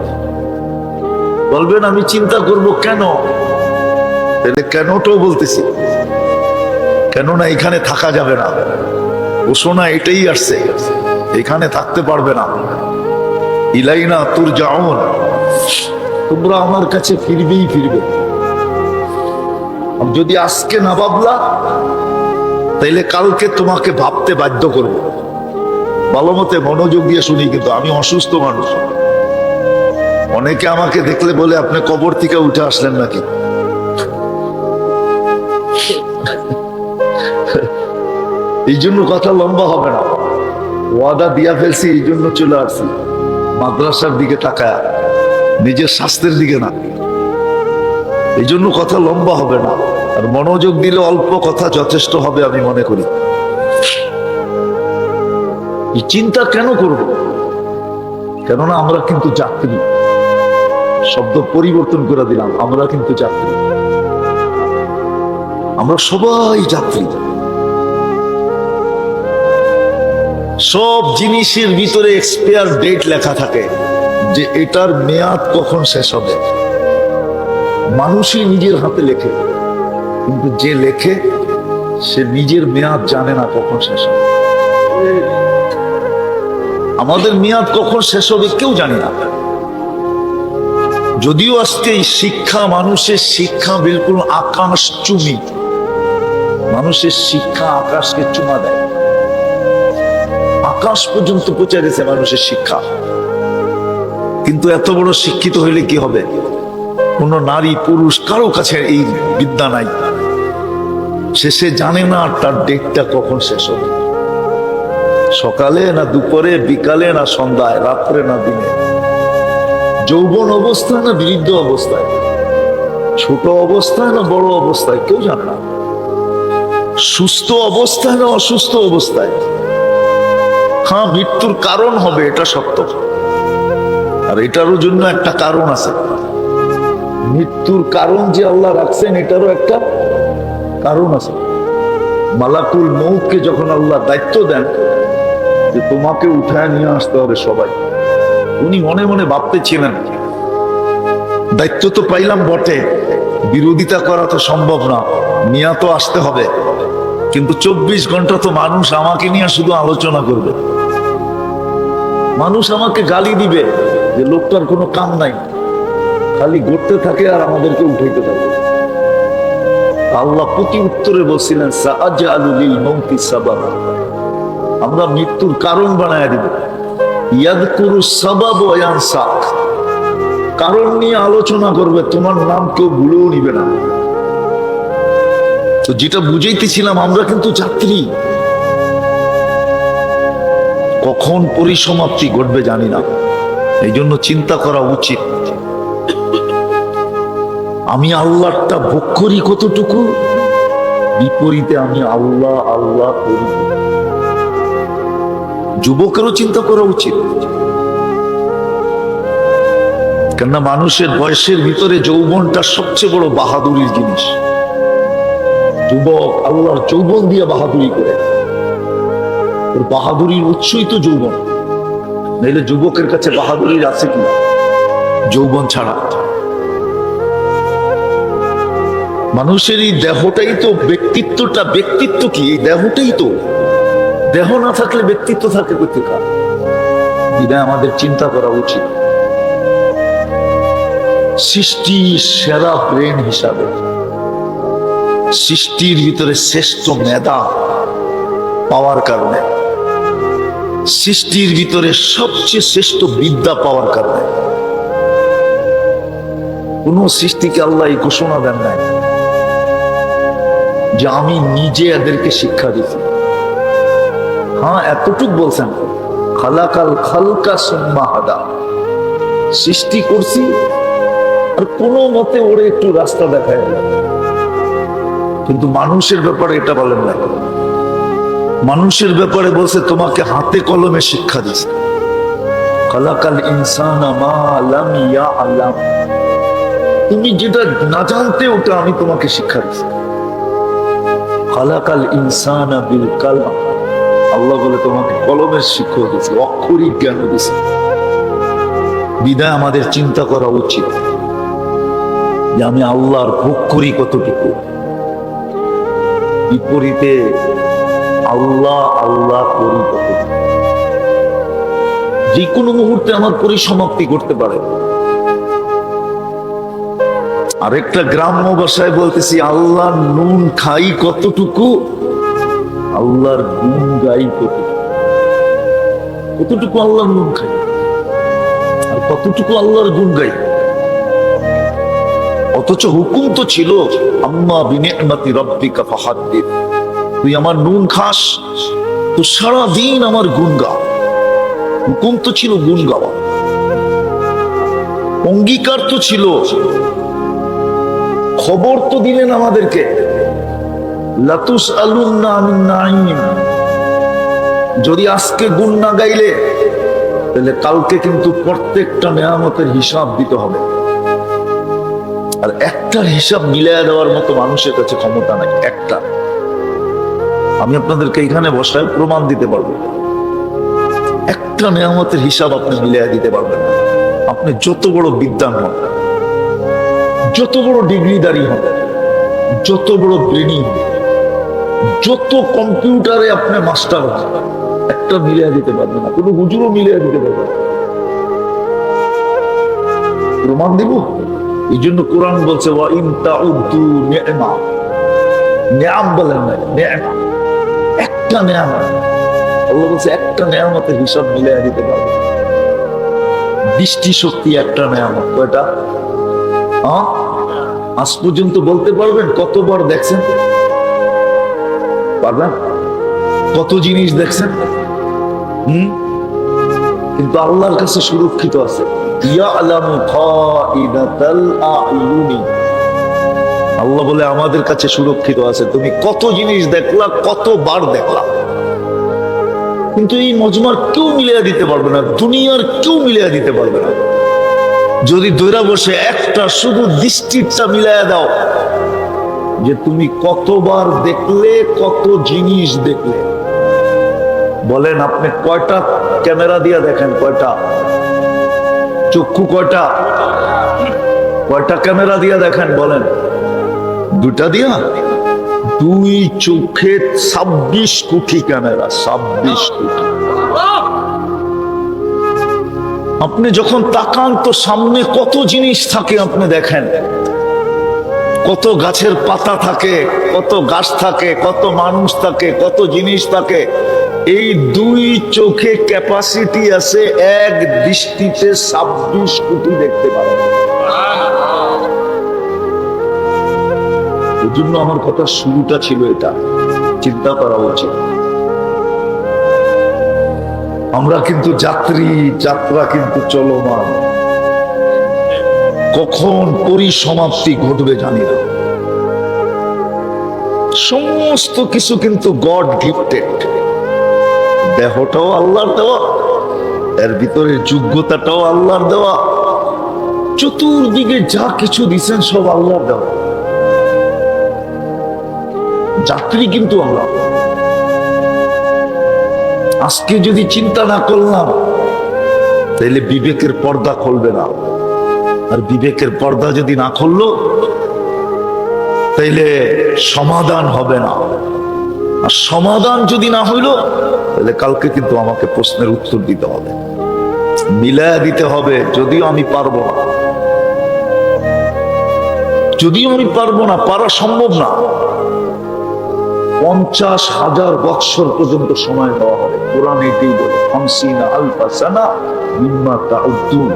A: বলবেন আমি চিন্তা করব কেন? তাহলে কেনটাও বলতেছি, কেননা এখানে থাকা যাবে না। ঘোষণা এটাই আসছে, এখানে থাকতে পারবে না। ইলাইনা তুরজাউন, তোমরা আমার কাছে ফিরবেই ফিরবে। যদি আজকে না ভাবলা তাইলে কালকে তোমাকে ভাবতে বাধ্য করব। ভালো মতে মনোযোগ দিয়ে শুনি, কিন্তু আমি অসুস্থ মানুষ। অনেকে আমাকে দেখলে বলে আপনি কবর থেকে উঠে আসলেন নাকি। এই জন্য কথা লম্বা হবে না, ওয়াদা দিয়া ফেলছি, এই জন্য চলে আসছি মাদ্রাসার দিকে তাকায়, নিজের স্বাস্থ্যের দিকে না। এই জন্য কথা লম্বা হবে না, আর মনোযোগ দিলে অল্প কথা যথেষ্ট হবে আমি মনে করি। এই চিন্তা কেন করব? কেননা আমরা কিন্তু যাত্রী। শব্দ পরিবর্তন করে দিলাম, আমরা কিন্তু যাত্রী। আমরা সবাই যাত্রী। সব জিনিসের ভিতরে এক্সপায়ার ডেট লেখা থাকে, যে এটার মেয়াদ কখন শেষ হবে। মানুষই নিজের হাতে লেখে, কিন্তু যে লেখে সে নিজের মেয়াদ জানে না কখন শেষ হবে। আমাদের মেয়াদ কখন শেষ হবে কেউ জানে না। যদিও আজকে এই শিক্ষা, মানুষের শিক্ষা বিলকুল আকাশ চুমি। মানুষের শিক্ষা আকাশকে চুমা দেয়, আকাশ পর্যন্ত পৌঁছে গেছে মানুষের শিক্ষা। কিন্তু এত বড় শিক্ষিত হইলে কি হবে? কোন নারী পুরুষ কারো কাছে এই বিদ্যা নাই, শেষে জানে না তার ডেটটা কখন শেষ হবে। সকালে না দুপুরে, বিকালে না সন্ধ্যায়, রাত্রে না দিনে, যৌবন অবস্থায় না বৃদ্ধ অবস্থায়, ছোট অবস্থায় না বড় অবস্থায়, কেউ জানে না। সুস্থ অবস্থায় না অসুস্থ অবস্থায়। হ্যাঁ, মৃত্যুর কারণ হবে, এটা সত্য। আর এটারও জন্য একটা কারণ আছে। মৃত্যুর কারণ যে আল্লাহ রাখছেন, এটারও একটা কারণ আছে। মালাকুল মউতকে যখন আল্লাহ দায়িত্ব দেন যে তোমাকে উঠায় নিয়ে আসতে হবে সবাই, উনি মনে মনে ভাবতেছিলেন দায়িত্ব তো পাইলাম বটে, বিরোধিতা করা তো সম্ভব না, নিয়ে তো আসতে হবে। কিন্তু 24 ঘন্টা তো মানুষ আমাকে নিয়ে শুধু আলোচনা করবে, মানুষ আমাকে গালি দিবে যে লোকটার কোনো কাম নাই, খালি ঘুরতে থাকে আর আমাদেরকে উঠাইতে থাকে। আল্লাহ প্রতি উত্তরে বলছিলেন সাআজালু লিল মাউতি সাবাবা, আমরা মৃত্যুর কারণ বানায় দিব। ইয়াযকুরু সাবাব ওয়া ইয়ানসাক, কারণ নিয়ে আলোচনা করবে, তোমার নাম কেউ ভুলেও নিবে না। তো যেটা বুঝাইতেছিলাম, আমরা কিন্তু যাত্রী। কখন পরিসমাপ্তি ঘটবে জানি না, এই জন্য চিন্তা করা উচিত। আমি আল্লাহটা ভোগ করি কতটুকু, বিপরীতে আমি আল্লাহ আল্লাহ করি। যুবকেরও চিন্তা করা উচিত, কেননা মানুষের বয়সের ভিতরে যৌবনটা সবচেয়ে বড় বাহাদুরির জিনিস। যুবক আল্লাহর যৌবন দিয়ে বাহাদুরি করে, ওর বাহাদুরির উৎসই তো যৌবন। নাইলে যুবকের কাছে বাহাদুরির আছে কি যৌবন ছাড়া? মানুষের এই দেহটাই তো ব্যক্তিত্বটা। ব্যক্তিত্ব কি? এই দেহটাই তো। দেহ না থাকলে ব্যক্তিত্ব থাকে কোথেকে? এটা আমাদের চিন্তা করা উচিত। সৃষ্টির সেরা ব্রেন হিসাবে, সৃষ্টির ভিতরে শ্রেষ্ঠ মেধা পাওয়ার কারণে, সৃষ্টির ভিতরে সবচেয়ে শ্রেষ্ঠ বিদ্যা পাওয়ার কারণে কোন সৃষ্টিকে আল্লাহ এই ঘোষণা দেন নাই যে আমি নিজে এদেরকে শিক্ষা দিচ্ছি। হ্যাঁ, এতটুক বলছেন, খালাকাল খালকা সুম্মা হাদা, সৃষ্টি করছি আর কোনো মতে ওরে একটু রাস্তা দেখায়। কিন্তু মানুষের ব্যাপারে এটা বলেন না। মানুষের ব্যাপারে বলছে তোমাকে হাতে কলমে শিক্ষা দিচ্ছে। খালাকাল ইনসানা মা লাম ইয়ালাম, তুমি যেটা না জানতে ওটা আমি তোমাকে শিক্ষা দিচ্ছি। খালাকাল ইনসানা বিল কালাম, আল্লাহ বলে তোমাকে কলমের শিক্ষা দিয়েছে, অক্ষরিক জ্ঞান দিয়েছে। বিদায় আমাদের চিন্তা করা উচিত যে আমি আল্লাহর ভোগ করি কতটুকু, বিপরীতে আল্লাহ আল্লাহ করি কতটুকু। যে কোনো মুহূর্তে আমার পরিসমাপ্তি করতে পারে। আরেকটা গ্রাম্য ভাষায় বলতেছি, আল্লাহর নুন খাই কতটুকু, আল্লাহর গুণ গাই কতটুকু। কতটুকু আল্লাহর নুন খাই আর কতটুকু আল্লাহর গুণ গাই। অথচ হুকুম তো ছিল, আম্মা বিনিআমাতি রাব্বিকা ফাহাদ্দিস, তুই আমার নুন খাস তো সারাদিন আমার গুণ গা। হুকুম তো ছিল গুণ গাওয়া, অঙ্গীকার তো ছিল, খবর তো দিলেন আমাদেরকে, লাতুসআলুন্না আনিন নাঈম, যদি আজকে গুণ না গাইলে তাহলে কালকে কিন্তু প্রত্যেকটা নেয়ামতের হিসাব দিতে হবে। আর একটার হিসাব মিলিয়ে দেওয়ার মতো মানুষের কাছে ক্ষমতা নাই। একটা আমি আপনাদেরকে এখানে বসায় প্রমাণ দিতে পারবো, একটা নেয়ামতের হিসাব আপনি মিলিয়ে দিতে পারবেন না। আপনি যত বড় বিদ্বান হন, যত বড় ডিগ্রিদারি হন, যত বড় ব্রেনি হন, যত কম্পিউটারে আপনি মাস্টার হন, একটা মিলিয়ে দিতে পারবেন না। কোনো হুজুরও মিলিয়ে দিতে পারবে না। প্রমাণ দিব। এই জন্য কোরআন বলছে ওয়া ইন তাউদ্দু নি'মা, নিয়াম বলেন না, নি'মা, একটা নিয়ামত। আল্লাহ বলছে একটা নিয়ামতের হিসাব মিলিয়ে দিতে পারবে। দৃষ্টি শক্তি একটা নিয়ামত। কয়টা? আজ পর্যন্ত বলতে পারবেন কতবার দেখছেন? পারবেন? কত জিনিস দেখছেন? কিন্তু আল্লাহর কাছে সুরক্ষিত আছে। ইয়ালামু খাইনাতাল আ'য়ুনি, আল্লাহ বলে আমাদের কাছে সুরক্ষিত আছে। তুমি কত জিনিস দেখলা, কতবার দেখলা, কিন্তু এই মজমার কেউ মিলিয়ে দিতে পারবে না, দুনিয়ার কেউ মিলিয়ে দিতে পারবে না। যদি দৈরা বসে একটা শুধু দৃষ্টিটা মিলাইয়া দাও যে তুমি কতবার দেখলে, কত জিনিস দেখলে। বলেন আপনি কয়টা ক্যামেরা দিয়া দেখেন? কয়টা চক্ষু? কয়টা কয়টা ক্যামেরা দিয়া দেখেন? বলেন। দুটা দিয়া? দুই চোখে 26 কোটি ক্যামেরা, 26 কোটি। আপনি যখন তাকান তো সামনে কত জিনিস থাকে আপনি দেখেন। কত গাছের পাতা থাকে, কত গাছ থাকে, কত মানুষ থাকে, কত জিনিস থাকে। এই দুই চোখে ক্যাপাসিটি আছে এক দৃষ্টিতে 26 কোটি দেখতে পারে। এই জন্য আমার কথা শুরুটা ছিল এটা, চিন্তা করা উচিত। আমরা কিন্তু যাত্রী, যাত্রা কিন্তু চলমান। কখন পরিসমাপ্তি ঘটবে জানি না। সমস্ত কিছু কিন্তু গড গিফটেড। দেহটাও আল্লাহর দেওয়া, এর ভিতরে যোগ্যতাটাও আল্লাহর দেওয়া, চতুর্দিকে যা কিছু দিচ্ছেন সব আল্লাহর দেওয়া। যাত্রী কিন্তু আল্লাহ। আজকে যদি চিন্তা না করলাম তাহলে বিবেকের পর্দা খুলবে না। আর বিবেকের পর্দা যদি না খুললো তাইলে সমাধান হবে না। আর সমাধান যদি না হইল তাহলে কালকে কিন্তু আমাকে প্রশ্নের উত্তর দিতে হবে, মিলায়া দিতে হবে। যদিও আমি পারবো না, যদিও আমি পারবো না, পারা সম্ভব না। 50,000 বৎসর পর্যন্ত সময় দেওয়া হবে। কোরআন এটাই বলে, 50 আলফা সানা মিম্মা তাউদ্দুন।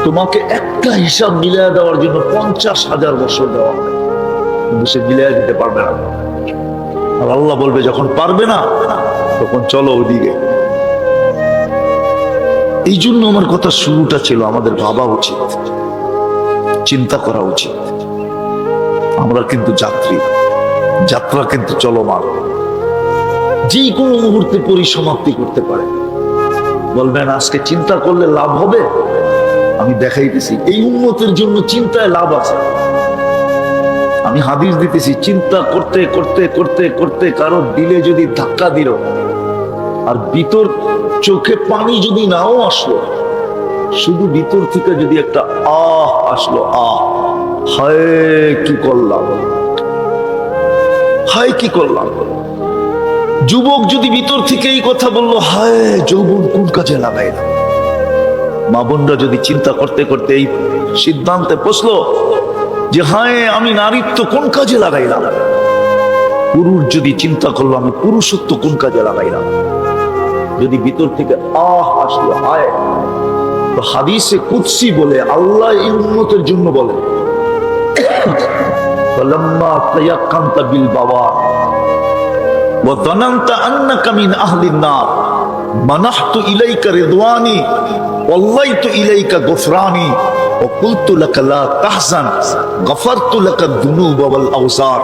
A: তোমাকে একটা হিসাব মিলিয়ে দেওয়ার জন্য 50,000 বছর দেওয়া হবে, কিন্তু সে মিলিয়ে দিতে পারবে না। আর আল্লাহ বলবে যখন পারবে না তখন চলো ওদিকে। এই জন্য আমার কথা শুরুটা ছিল আমাদের ভাবা উচিত, চিন্তা করা উচিত। আমরা কিন্তু যাত্রী, যাত্রা কিন্তু চলমান। যে কোনো মুহূর্তে পরিসমাপ্তি করতে পারে। বলবেন আজকে চিন্তা করলে লাভ হবে? আমি দেখাইতেছি এই উম্মতের জন্য চিন্তায় লাভ আছে। আমি হাদিস দিতেছি, চিন্তা করতে করতে করতে করতে কারো দিলে যদি ধাক্কা দিল আর ভিতর চোখে পানি যদি নাও আসলো, শুধু ভিতর থেকে যদি একটা আহ আসলো, আহ, হায় কি করলাম, হায় কি করলাম। যুবক যদি ভিতর থেকে এই কথা বললো, হায় যৌবন কোন কাজে লাগাইলাম। মা বোনরা যদি চিন্তা করতে করতে এই সিদ্ধান্তে পৌঁছলো যে হায় আমি নারীত্ব কোন কাজে লাগাইলাম। পুরুষ যদি চিন্তা করলো আমি পুরুষত্ব কোন কাজে লাগাইলাম, যদি ভিতর থেকে আসলো হায়, তো হাদিসে কুদসি বলে আল্লাহ এই উম্মতের জন্য বলে ফালাম্মা তায়াক্কানতা বিল বাবা ওয়া যানানতা আন্নাকা মিন আহলিন নার মানাহতু ইলাইকা রিদওয়ানি ওয়াল্লাইতু ইলাইকা গফরানি ওয়া কুলতু লাকা লা তাহজান গফারতু লাকা যুনুব ওয়াল আওসার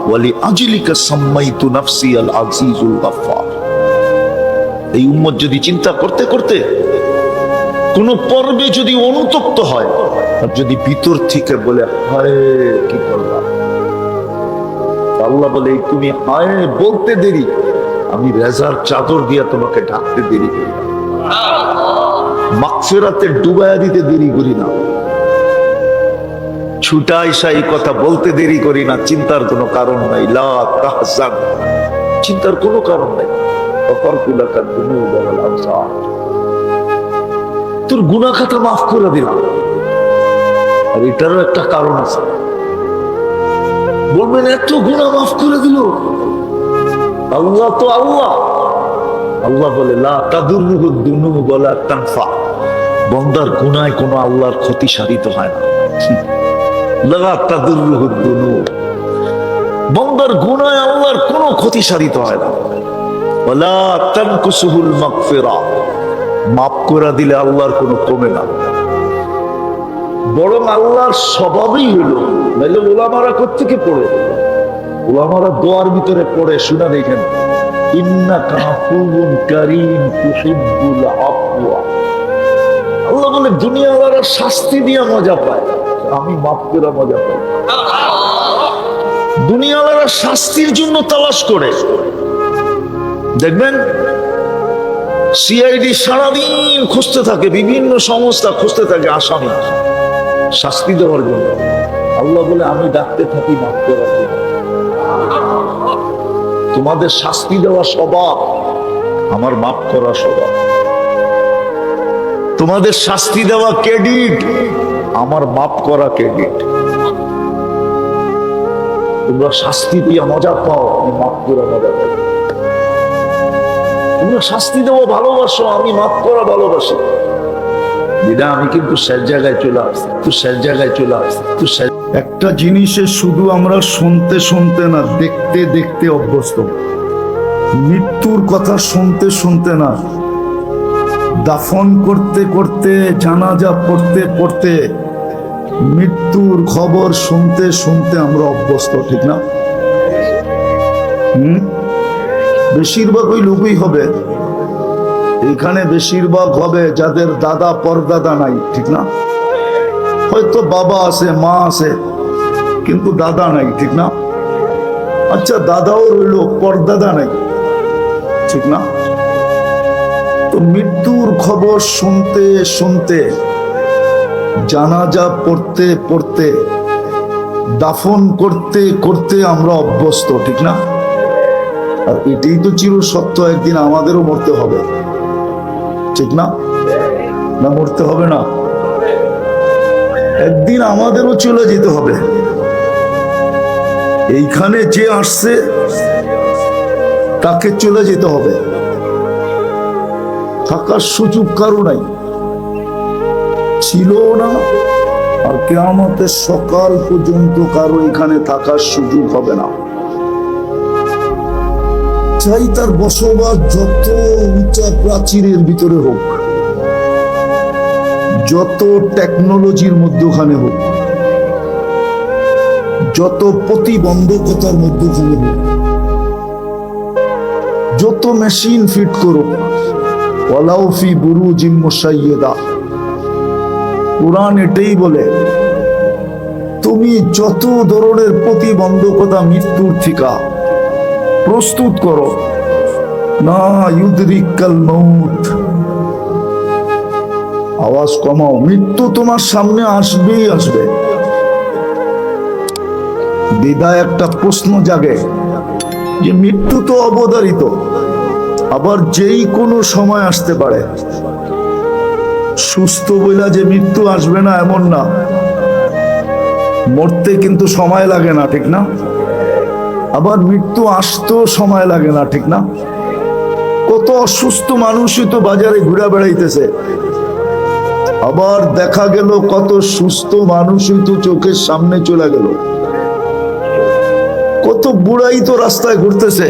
A: ওয়া লিআজলিকা সাম্মাইতু নাফসি আল আজিজুল গফফার। এই উম্মত যদি চিন্তা করতে করতে কোন পর্বে যদি অনুতপ্ত হয় আর যদি ভিতর থেকে বলে হায় কি করলাম, আল্লাহ বলে তুমি হায় বলতে দেরি, আমি রেজার চাদর দিয়া তোমাকে ঢাকতে দেরি করি না, মাগফিরাতে ডুবাইয়া দিতে দেরি করি না, ছুটা আইসা এই কথা বলতে দেরি করি না। চিন্তার কোনো কারণ নাই, লা তাহজান, চিন্তার কোনো কারণ নাই। তোর গুনাহ খাতা মাফ করে দিলাম। আর এটারও একটা কারণ আছে, বলবেন এত গুনাহ মাফ করে দিল আল্লাহ, তো আল্লাহ আল্লাহ বলে লা তাদুররুহু দুনুব ওয়ালা তানফা, বান্দার গুনায় কোনো আল্লাহর ক্ষতি সাধিত হয় না। লা তাদুররুহু দুনুব, বান্দার গুনায় আল্লাহর কোনো ক্ষতি সাধিত হয় না। ওয়ালা তানকুসুহুল মাগফিরা, মাফ করে দিলে আল্লাহর কোনো কমে না, বরং আল্লাহর স্বভাবই হইল। নাইলে ওলামারা কোত্থেকে পড়ে, ওলামারা দোয়ার ভিতরে পড়ে, শুনে দেখেন ইন্নাকা আফুউন কারীম তুহিব্বুল আফওয়া। আল্লাহ বলে দুনিয়াওয়ালারা শাস্তি দিয়ে মজা পায়, আমি মাফ করে মজা পাই। দুনিয়াওয়ালারা শাস্তির জন্য তালাশ করে, দেখবেন সিআইডি সারাদিন খুঁজতে থাকে, বিভিন্ন সংস্থা খুঁজতে থাকে আসামি শাস্তি দেওয়ার জন্য। আল্লাহ বলে আমি ডাকতে থাকি মাফ করার জন্য। তোমাদের শাস্তি দেওয়া স্বভাব, আমার মাফ করা স্বভাব। তোমাদের শাস্তি দেওয়া ক্রেডিট, আমার মাফ করা ক্রেডিট। তোমরা শাস্তি দিয়ে মজা পাও, আমি মাফ করে মজা পাই। তোমরা শাস্তি দেওয়া ভালোবাসো, আমি মাফ করা ভালোবাসি। বিনা আমি কিন্তু শেষ জায়গায় চলে আসছি, তুই শেষ জায়গায় চলে আসছি, তুই একটা জিনিসে শুধু আমরা শুনতে শুনতে না, দেখতে দেখতে অভ্যস্ত। মৃত্যুর কথা শুনতে শুনতে না, দাফন করতে করতে, জানাজা পড়তে পড়তে, মৃত্যুর খবর শুনতে শুনতে আমরা অভ্যস্ত, ঠিক না? বেশিরভাগ ওই লোকই হবে এখানে, বেশিরভাগ হবে যাদের দাদা পরদাদা নাই, ঠিক না? হয়তো বাবা আছে, মা আছে, কিন্তু দাদা নাই, ঠিক না? আচ্ছা দাদাও রইল, পরদাদা নাই, ঠিক না? তো মৃত্যুর খবর শুনতে শুনতে, জানাজা পড়তে পড়তে, দাফন করতে করতে আমরা অভ্যস্ত, ঠিক না? আর এটাই তো চির সত্য, একদিন আমাদেরও মরতে হবে, ঠিক না? না মরতে হবে না? একদিন আমাদেরও চলে যেতে হবে। এইখানে যে আসছে তাকে চলে যেতে হবে, থাকার সুযোগ কারো নাই, ছিল না, আর কিয়ামতের সকাল পর্যন্ত কারো এখানে থাকার সুযোগ হবে না। চাই তার বসবাস যত উঁচা প্রাচীরের ভিতরে হোক, যত টেকনোলজির মধ্যখানে হোক, যত প্রতিবন্ধকতার মধ্যখানে হোক, যত মেশিন ফিট করুক, ওয়ালাউ ফি বুরুজিম মুশাইয়্যাদা, কুরআন এটাই বলে তুমি যত ধরনের প্রতিবন্ধকতা মৃত্যুর থেকে প্রস্তুত করো, না ইউদরিকাল মউত, আওয়াজ কমাও, মৃত্যু তোমার সামনে আসবেই আসবে। বিদায় একটা প্রশ্ন জাগে যে মৃত্যু তো অবধারিত, আবার যেই কোনো সময় আসতে পারে। সুস্থ বইলা যে মৃত্যু আসবে না এমন না, মরতে কিন্তু সময় লাগে না, ঠিক না? আবার মৃত্যু আসতেও সময় লাগে না, ঠিক না? কত অসুস্থ মানুষই তো বাজারে ঘুরে বেড়াইতেছে, আবার দেখা গেল কত সুস্থ মানুষই তো চোখের সামনে চলে গেল। কত বুড়াই তো রাস্তায় ঘুরতেছে,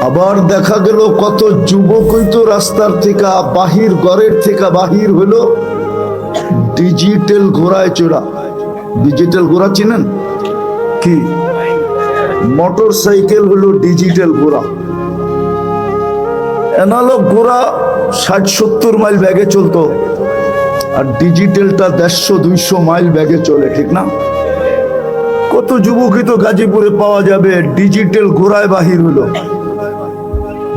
A: আবার দেখা গেল কত যুবকই তো রাস্তার থেকে বাহির, ঘরের থেকে বাহির হলো ডিজিটাল ঘোড়ায় চড়া। ডিজিটাল ঘোড়া চিনেন কি? মোটর সাইকেল হলো ডিজিটাল ঘোড়া। অ্যানালগ ঘোড়া 60-70 মাইল ব্যাগে চলতো, আর ডিজিটালটা 150-200 মাইল ব্যাগে চলে, ঠিক না? কত যুবকই তো গাজীপুরে পাওয়া যাবে ডিজিটাল ঘোড়ায় বাহির হলো,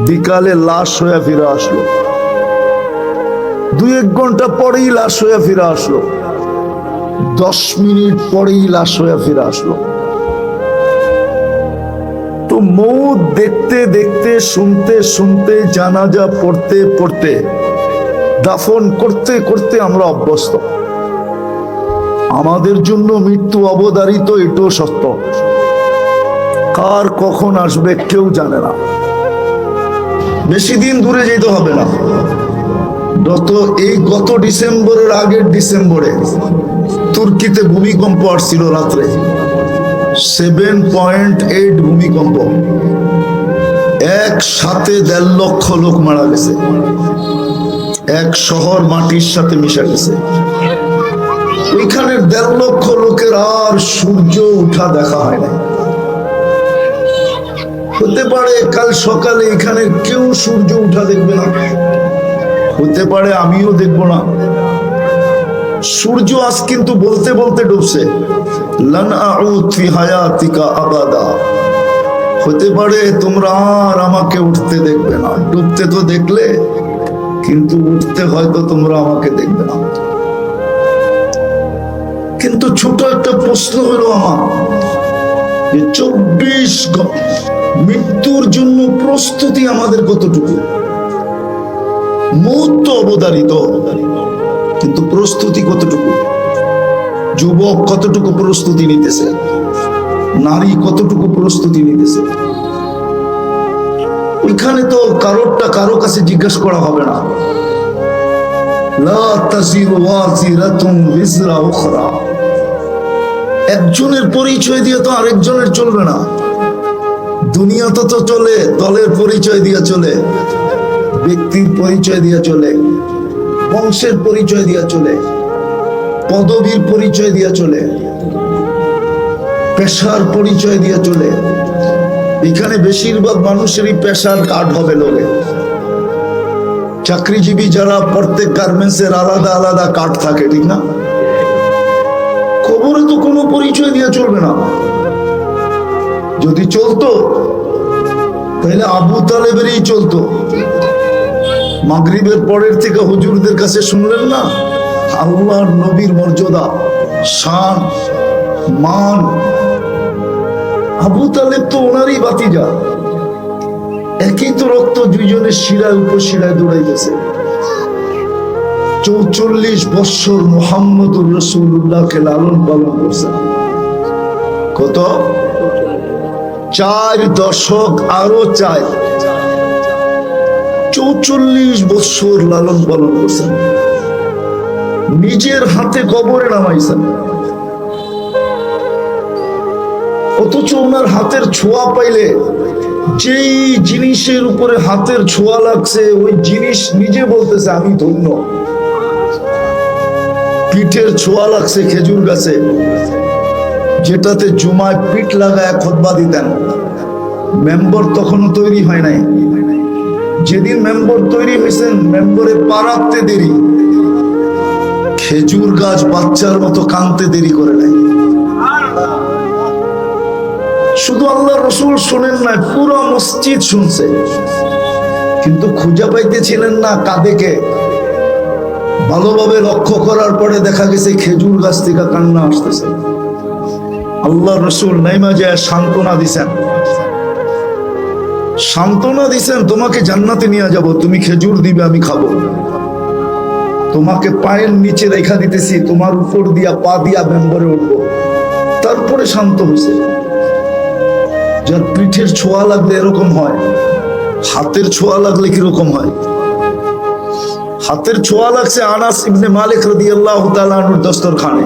A: বিকালে লাশ হয়ে ফিরে আসলো, 2-1 ঘন্টা পরেই লাশ হয়ে ফিরে আসলো, 10 মিনিট পরেই লাশ হয়ে ফিরে আসলো। তো মৌত দেখতে দেখতে, শুনতে শুনতে, জানাজা পড়তে পড়তে, দাফন করতে করতে আমরা অভ্যস্ত। আমাদের জন্য মৃত্যু অবধারিত, এটাও সত্য। কার কখন আসবে কেউ জানে না। বেশি দিন দূরে যেতে হবে না, গত ডিসেম্বরের আগের ডিসেম্বরে তুর্কিতে ভূমিকম্প আসছিল রাত্রে, 7.8 ভূমিকম্প, একসাথে 1.5 লক্ষ লোক মারা গেছে, এক শহর মাটির সাথে মিশে গেছে। ওইখানে 1.5 লক্ষ লোকের আর সূর্য উঠা দেখা হয় না। হতে পারে কাল সকালে এখানে কেউ সূর্য উঠা দেখবে না, হতে পারে আমিও দেখবো না। সূর্য আজ কিন্তু বলতে বলতে ডুবছে, লান আউদ ফি হায়াতিকা আবাদা। হতে পারে তোমরা আর আমাকে উঠতে দেখবে না। ডুবতে তো দেখলে, কিন্তু উঠতে হয়তো তোমরা আমাকে দেখবে না। কিন্তু ছোট একটা প্রশ্ন হলো আমার, যে 24 মৃত্যুর জন্য প্রস্তুতি আমাদের কতটুকু? মৌত তো অবধারিত, কিন্তু প্রস্তুতি কতটুকু? যুবক কতটুকু প্রস্তুতি নিতেছে, নারী কতটুকু প্রস্তুতি নিতেছে? ওইখানে তো কারো কাছে জিজ্ঞাসা করা হবে না। লা তাজিরু ওয়াজিরাতুন বিজরা উখরা। একজনের পরিচয় দিয়ে তো আরেকজনের চলবে না। দুনিয়া তো চলে দলের পরিচয় দিয়ে চলে, ব্যক্তির পরিচয় দিয়ে চলে, বংশের পরিচয় দিয়ে চলে, পদবীর পরিচয় দিয়ে চলে, পেশার পরিচয় দিয়ে চলে। এখানে বেশিরভাগ মানুষেরই পেশার কার্ড হবে লোকে। চাকরিজীবী যারা, প্রত্যেক গার্মেন্টসের আলাদা আলাদা কার্ড থাকে, ঠিক না? কবরে তো কোনো পরিচয় দিয়ে চলবে না। যদি চলতো তাহলে আবু তালেবেরই চলতো। মাগরিবের পরের থেকে হুজুরদের কাছে শুনলেন না আল্লাহর নবীর মর্যাদা, শান, মান। আবু তালেব তো ওনারই ভাতিজা, একই তো রক্ত, দুইজনের শিরায় উপশিরায় দৌড়াইতেছে। 44 বৎসর মুহাম্মদুর রাসূলুল্লাহকে লালন পালন করছেন। কত? 4 দশক, আরো 4, 44 বৎসর লালন পালন করছেন। নিজের হাতে কবরে নামাইছেন, অথচ ওনার হাতের ছোঁয়া পাইলে, যেই জিনিসের উপরে হাতের ছোঁয়া লাগছে ওই জিনিস নিজে বলতেছে আমি ধন্য। পিঠের ছোঁয়া লাগছে খেজুর গাছে, যেটাতে জুমায় পিঠ লাগায় খুতবা দিতেন। মেম্বর তখনও তৈরি হয় নাই। যেদিন মেম্বর তৈরি হয়েছেন, মেম্বরে পা রাখতে দেরি, খেজুর গাছ বাচ্চার মতো কাঁদতে দেরি করে নাই। শুধু আল্লাহ রসুল শোনেন না, পুরো মসজিদ শুনছে, কিন্তু খুঁজে পাইতেছিলেন না কাঁদে কে। ভালোভাবে লক্ষ্য করার পরে দেখা গেছে খেজুর গাছ থেকে কান্না আসতেছে। আল্লাহ রসুল নাইমা যায় সান্ত্বনা দিছেন, সান্ত্বনা দিছেন, তোমাকে জান্নাতে নিয়ে যাব, তুমি খেজুর দিবে আমি খাবো, তোমাকে পায়ের নিচে রেখা দিতেছি, তোমার উপর দিয়া পা দিয়া মেম্বরে উঠবো। তারপরে শান্ত হয়েছে। যার পিঠের ছোঁয়া লাগলে এরকম হয়, হাতের ছোঁয়া লাগলে কিরকম হয়? হাতের ছোঁয়া লাগছে আনাস ইবনে মালিক রাদিয়াল্লাহু তাআলা আনহুর দস্তরখানে।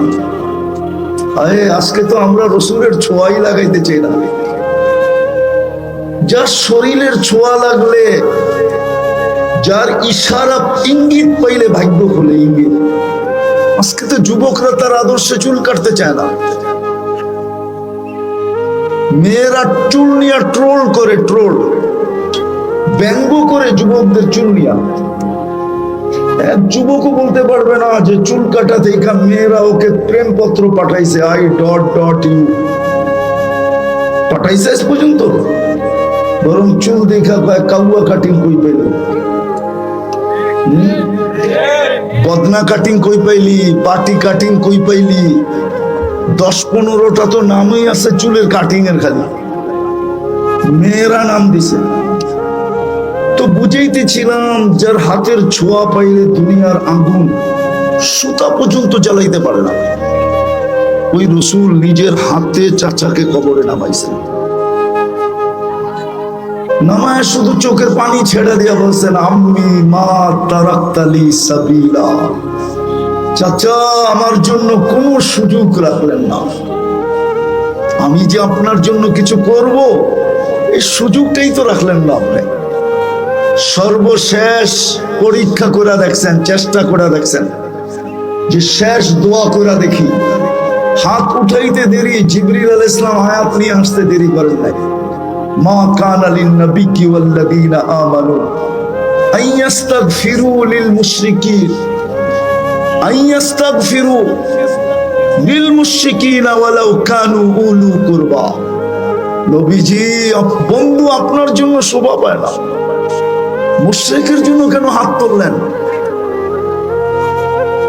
A: আরে আজকে তো আমরা রসুলের ছোঁয়াই লাগাইতে চাই না। যার শরীরের ছোঁয়া লাগলে, যার ইশারা ইঙ্গিত পাইলে ভাগ্য খুলে, ইঙ্গিত। আজকে তো যুবকরা তার আদর্শে চুল কাটতে চায় না। মেয়েরা চুল নিয়ে ট্রোল করে, ট্রোল ব্যঙ্গ করে যুবকদের চুল নিয়ে। এক যুবকও বলতে পারবে না যে চুল কাটা থেকে মেয়েরা ওকে প্রেমপত্র পাঠাইছে, আই ডট ডট ইউ পাঠাইছে আজ পর্যন্ত। বরং চুল দেখা কয় কাউয়া কাটিং কই পাইল, বদনা কাটিং কই পাইলি, পাটি কাটিং কই পাইলি। 10-15টা তো নামই আছে চুলের কাটিং এর, খালি মেয়েরা নাম দিছে। তো বুঝাইতেছিলাম যার হাতের ছোঁয়া পাইলে দুনিয়ার আগুন সুতা পর্যন্ত জ্বালাইতে পারে না, ওই রসুল নিজের হাতে চাচাকে কবরে নামাইছেন। নামায় শুধু চোখের পানি ছেড়ে দিয়া বলছেন, আম্মি মা তারাক্তালি সাবিলা, চাচা আমার জন্য কোনো সুযোগ রাখলেন না, আমি যে আপনার জন্য কিছু করব এই সুযোগটাই তো রাখলেন না আপনি। সর্বশেষ পরীক্ষা করে দেখছেন, চেষ্টা করে দেখছেন যে শেষ দোয়া করে দেখি। হাত উঠাইতে দেরি, জিবরিল আলাইহিস সালাম আয়াত নিয়ে আসতে দেরি করেন নাই। মা কানা লিন-নাবিয়্যি ওয়াল্লাযীনা আমানু আইয়াস্তাগফিরু লিল-মুশরিকিন, আইয়াস্তাগফিরু লিল-মুশরিকিনা ওয়ালাউ কানু উলু কুরবা। নবীজি বন্ধু আপনার জন্য শোভা পায় না, মুশরিকের জন্য কেন হাত তুললেন?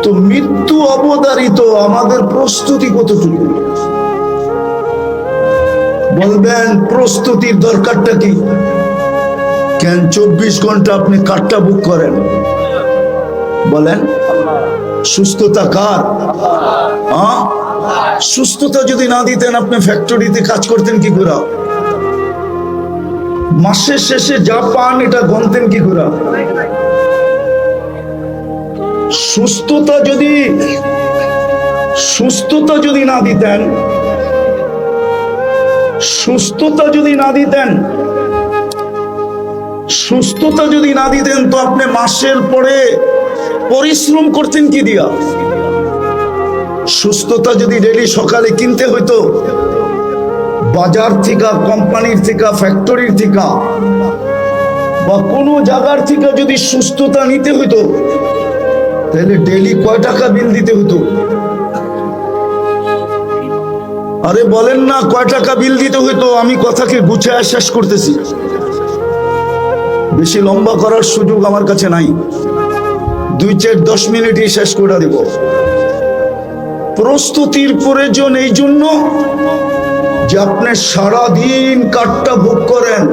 A: তো মৃত্যু অবধারিত, আমাদের প্রস্তুতি কতটুকু? বলবেন প্রস্তুতির দরকারটা কি? কেন 24 ঘন্টা আপনি কারটা বুক করেন? বলেন সুস্থতা কার? সুস্থতা যদি না দিতেন আপনি ফ্যাক্টরিতে কাজ করতেন কি করে? মাসের শেষে যা পান এটা গণতেন কি করে? সুস্থতা যদি না দিতেন, সুস্থতা যদি না দিতেন তো আপনি মাসের পরে পরিশ্রম করতেন কি দিয়া? সুস্থতা যদি ডেইলি সকালে কিনতে হইতো, বাজার থেকে, কোম্পানির থেকে, ফ্যাক্টরির থেকে বা কোনো জায়গার থেকে যদি সুস্থতা নিতে হইতো, তাহলে ডেইলি কয় টাকা বিল দিতে হতো? আরে বলেন না কয় টাকা বিল দিতে হইতো? আমি কথাকে গুছায় শেষ করতেছি, বেশি লম্বা করার সুযোগ আমার কাছে নাই। 2-4-10 মিনিটই শেষ করে দেব। প্রস্তুতির প্রয়োজন এই জন্য যে আপনি সারাদিন কাঠটা ভোগ করেন,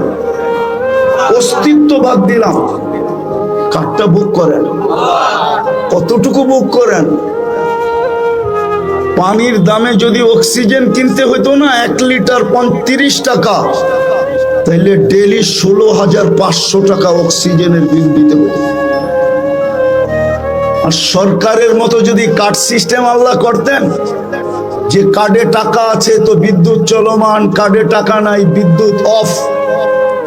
A: অস্তিত্ব বাদ দিলাম, কাঠটা ভোগ করেন। কতটুকু ভোগ করেন? পানির দামে যদি অক্সিজেন কিনতে হইতো না 1 লিটার 35 টাকা, তাহলে ডেইলি 16,500 টাকা অক্সিজেনের বিল দিতে হতো। আর সরকারের মতো যদি কার্ড সিস্টেম আল্লাহ করতেন যে কার্ডে টাকা আছে তো বিদ্যুৎ চলমান, কার্ডে টাকা নাই বিদ্যুৎ অফ,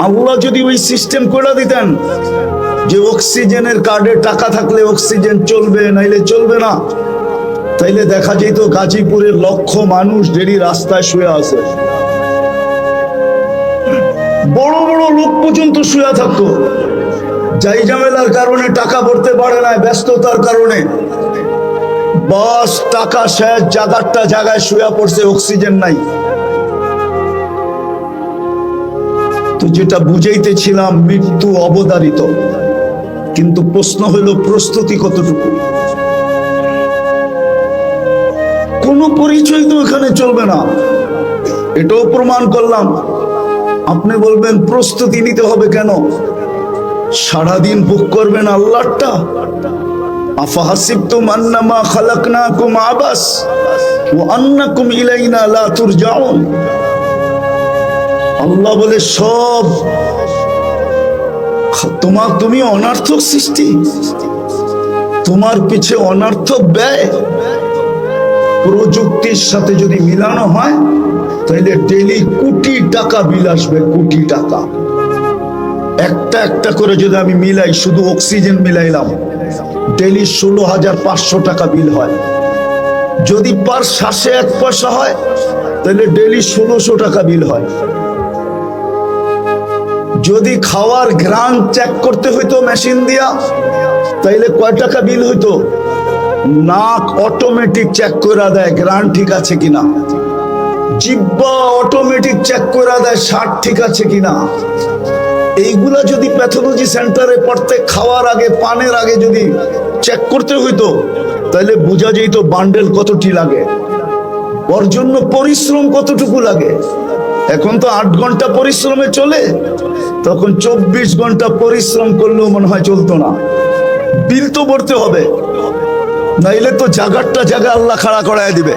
A: আল্লাহ যদি ওই সিস্টেম করে দিতেন যে অক্সিজেনের কার্ডে টাকা থাকলে অক্সিজেন চলবে, নাইলে চলবে না, তাইলে দেখা যেত গাজীপুরের লক্ষ মানুষ ডেলি রাস্তায় শুয়ে আছে, বড় বড় লোক পর্যন্ত শুয়ে থাকতো। যাই ঝামেলার কারণে টাকা ভরতে পারে না, ব্যস্ততার কারণে, বাস টাকা শেষ, জায়গায় শুয়ে পড়ছে, অক্সিজেন নাই। তো যেটা বুঝাইতেছিলাম, মৃত্যু অবধারিত, কিন্তু প্রশ্ন হলো প্রস্তুতি কতটুকু? কোন পরিচয় তো এখানে চলবে না। এটাও প্রমাণ করলাম। আপনি বলবেন প্রস্তুতি নিতে হবে কেন? সারাদিন ভোগ করবেন আল্লাহটা। আফাহাসিবতুম আন্নামা খালাকনাকুম আবাস ওয়া আন্নাকুম ইলাইনা লা তুরজাউন। আল্লাহ বলে সব তুমি অনর্থক সৃষ্টি, তোমার পিছে অনর্থক ব্যয়। প্রযুক্তির সাথে যদি মিলানো হয় তাহলে ডেলি কোটি টাকা বিল আসবে, কোটি টাকা। একটা একটা করে যদি আমি মিলাই, শুধু অক্সিজেন মিলাইলাম, ডেলি 16,500 টাকা বিল হয়। যদি পার শ্বাসে 1 পয়সা হয় তাহলে ডেলি 1600 টাকা বিল হয়। যদি খাওয়ার ঘ্রাণ চেক করতে হইতো মেশিন দিয়া, তাইলে কয় টাকা বিল হইতো? নাক অটোমেটিক চেক করে দেয় ঘ্রাণ ঠিক আছে কিনা, জিহ্বা অটোমেটিক চেক করে দেয় স্বাদ ঠিক আছে কিনা। এইগুলা যদি প্যাথোলজি সেন্টারে পড়তে, খাওয়ার আগে, পানের আগে যদি চেক করতে হইতো, তাহলে বোঝা যেত বান্ডেল কতটি লাগে, ওর জন্য পরিশ্রম কতটুকু লাগে। এখন তো 8 ঘন্টা পরিশ্রমে চলে, তখন 24 ঘন্টা পরিশ্রম করলেও মনে হয় চলতো না। বিল তো ভরতে হবে, নাইলে তো জাগারটা জায়গা আল্লাহ খাড়া করায় দিবে,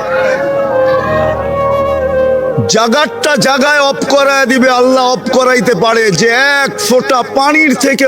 A: জাগারটা জায়গায় অফ করায় দিবে। আল্লাহ অফ করাইতে পারে যে 1 ফোঁটা পানির থেকে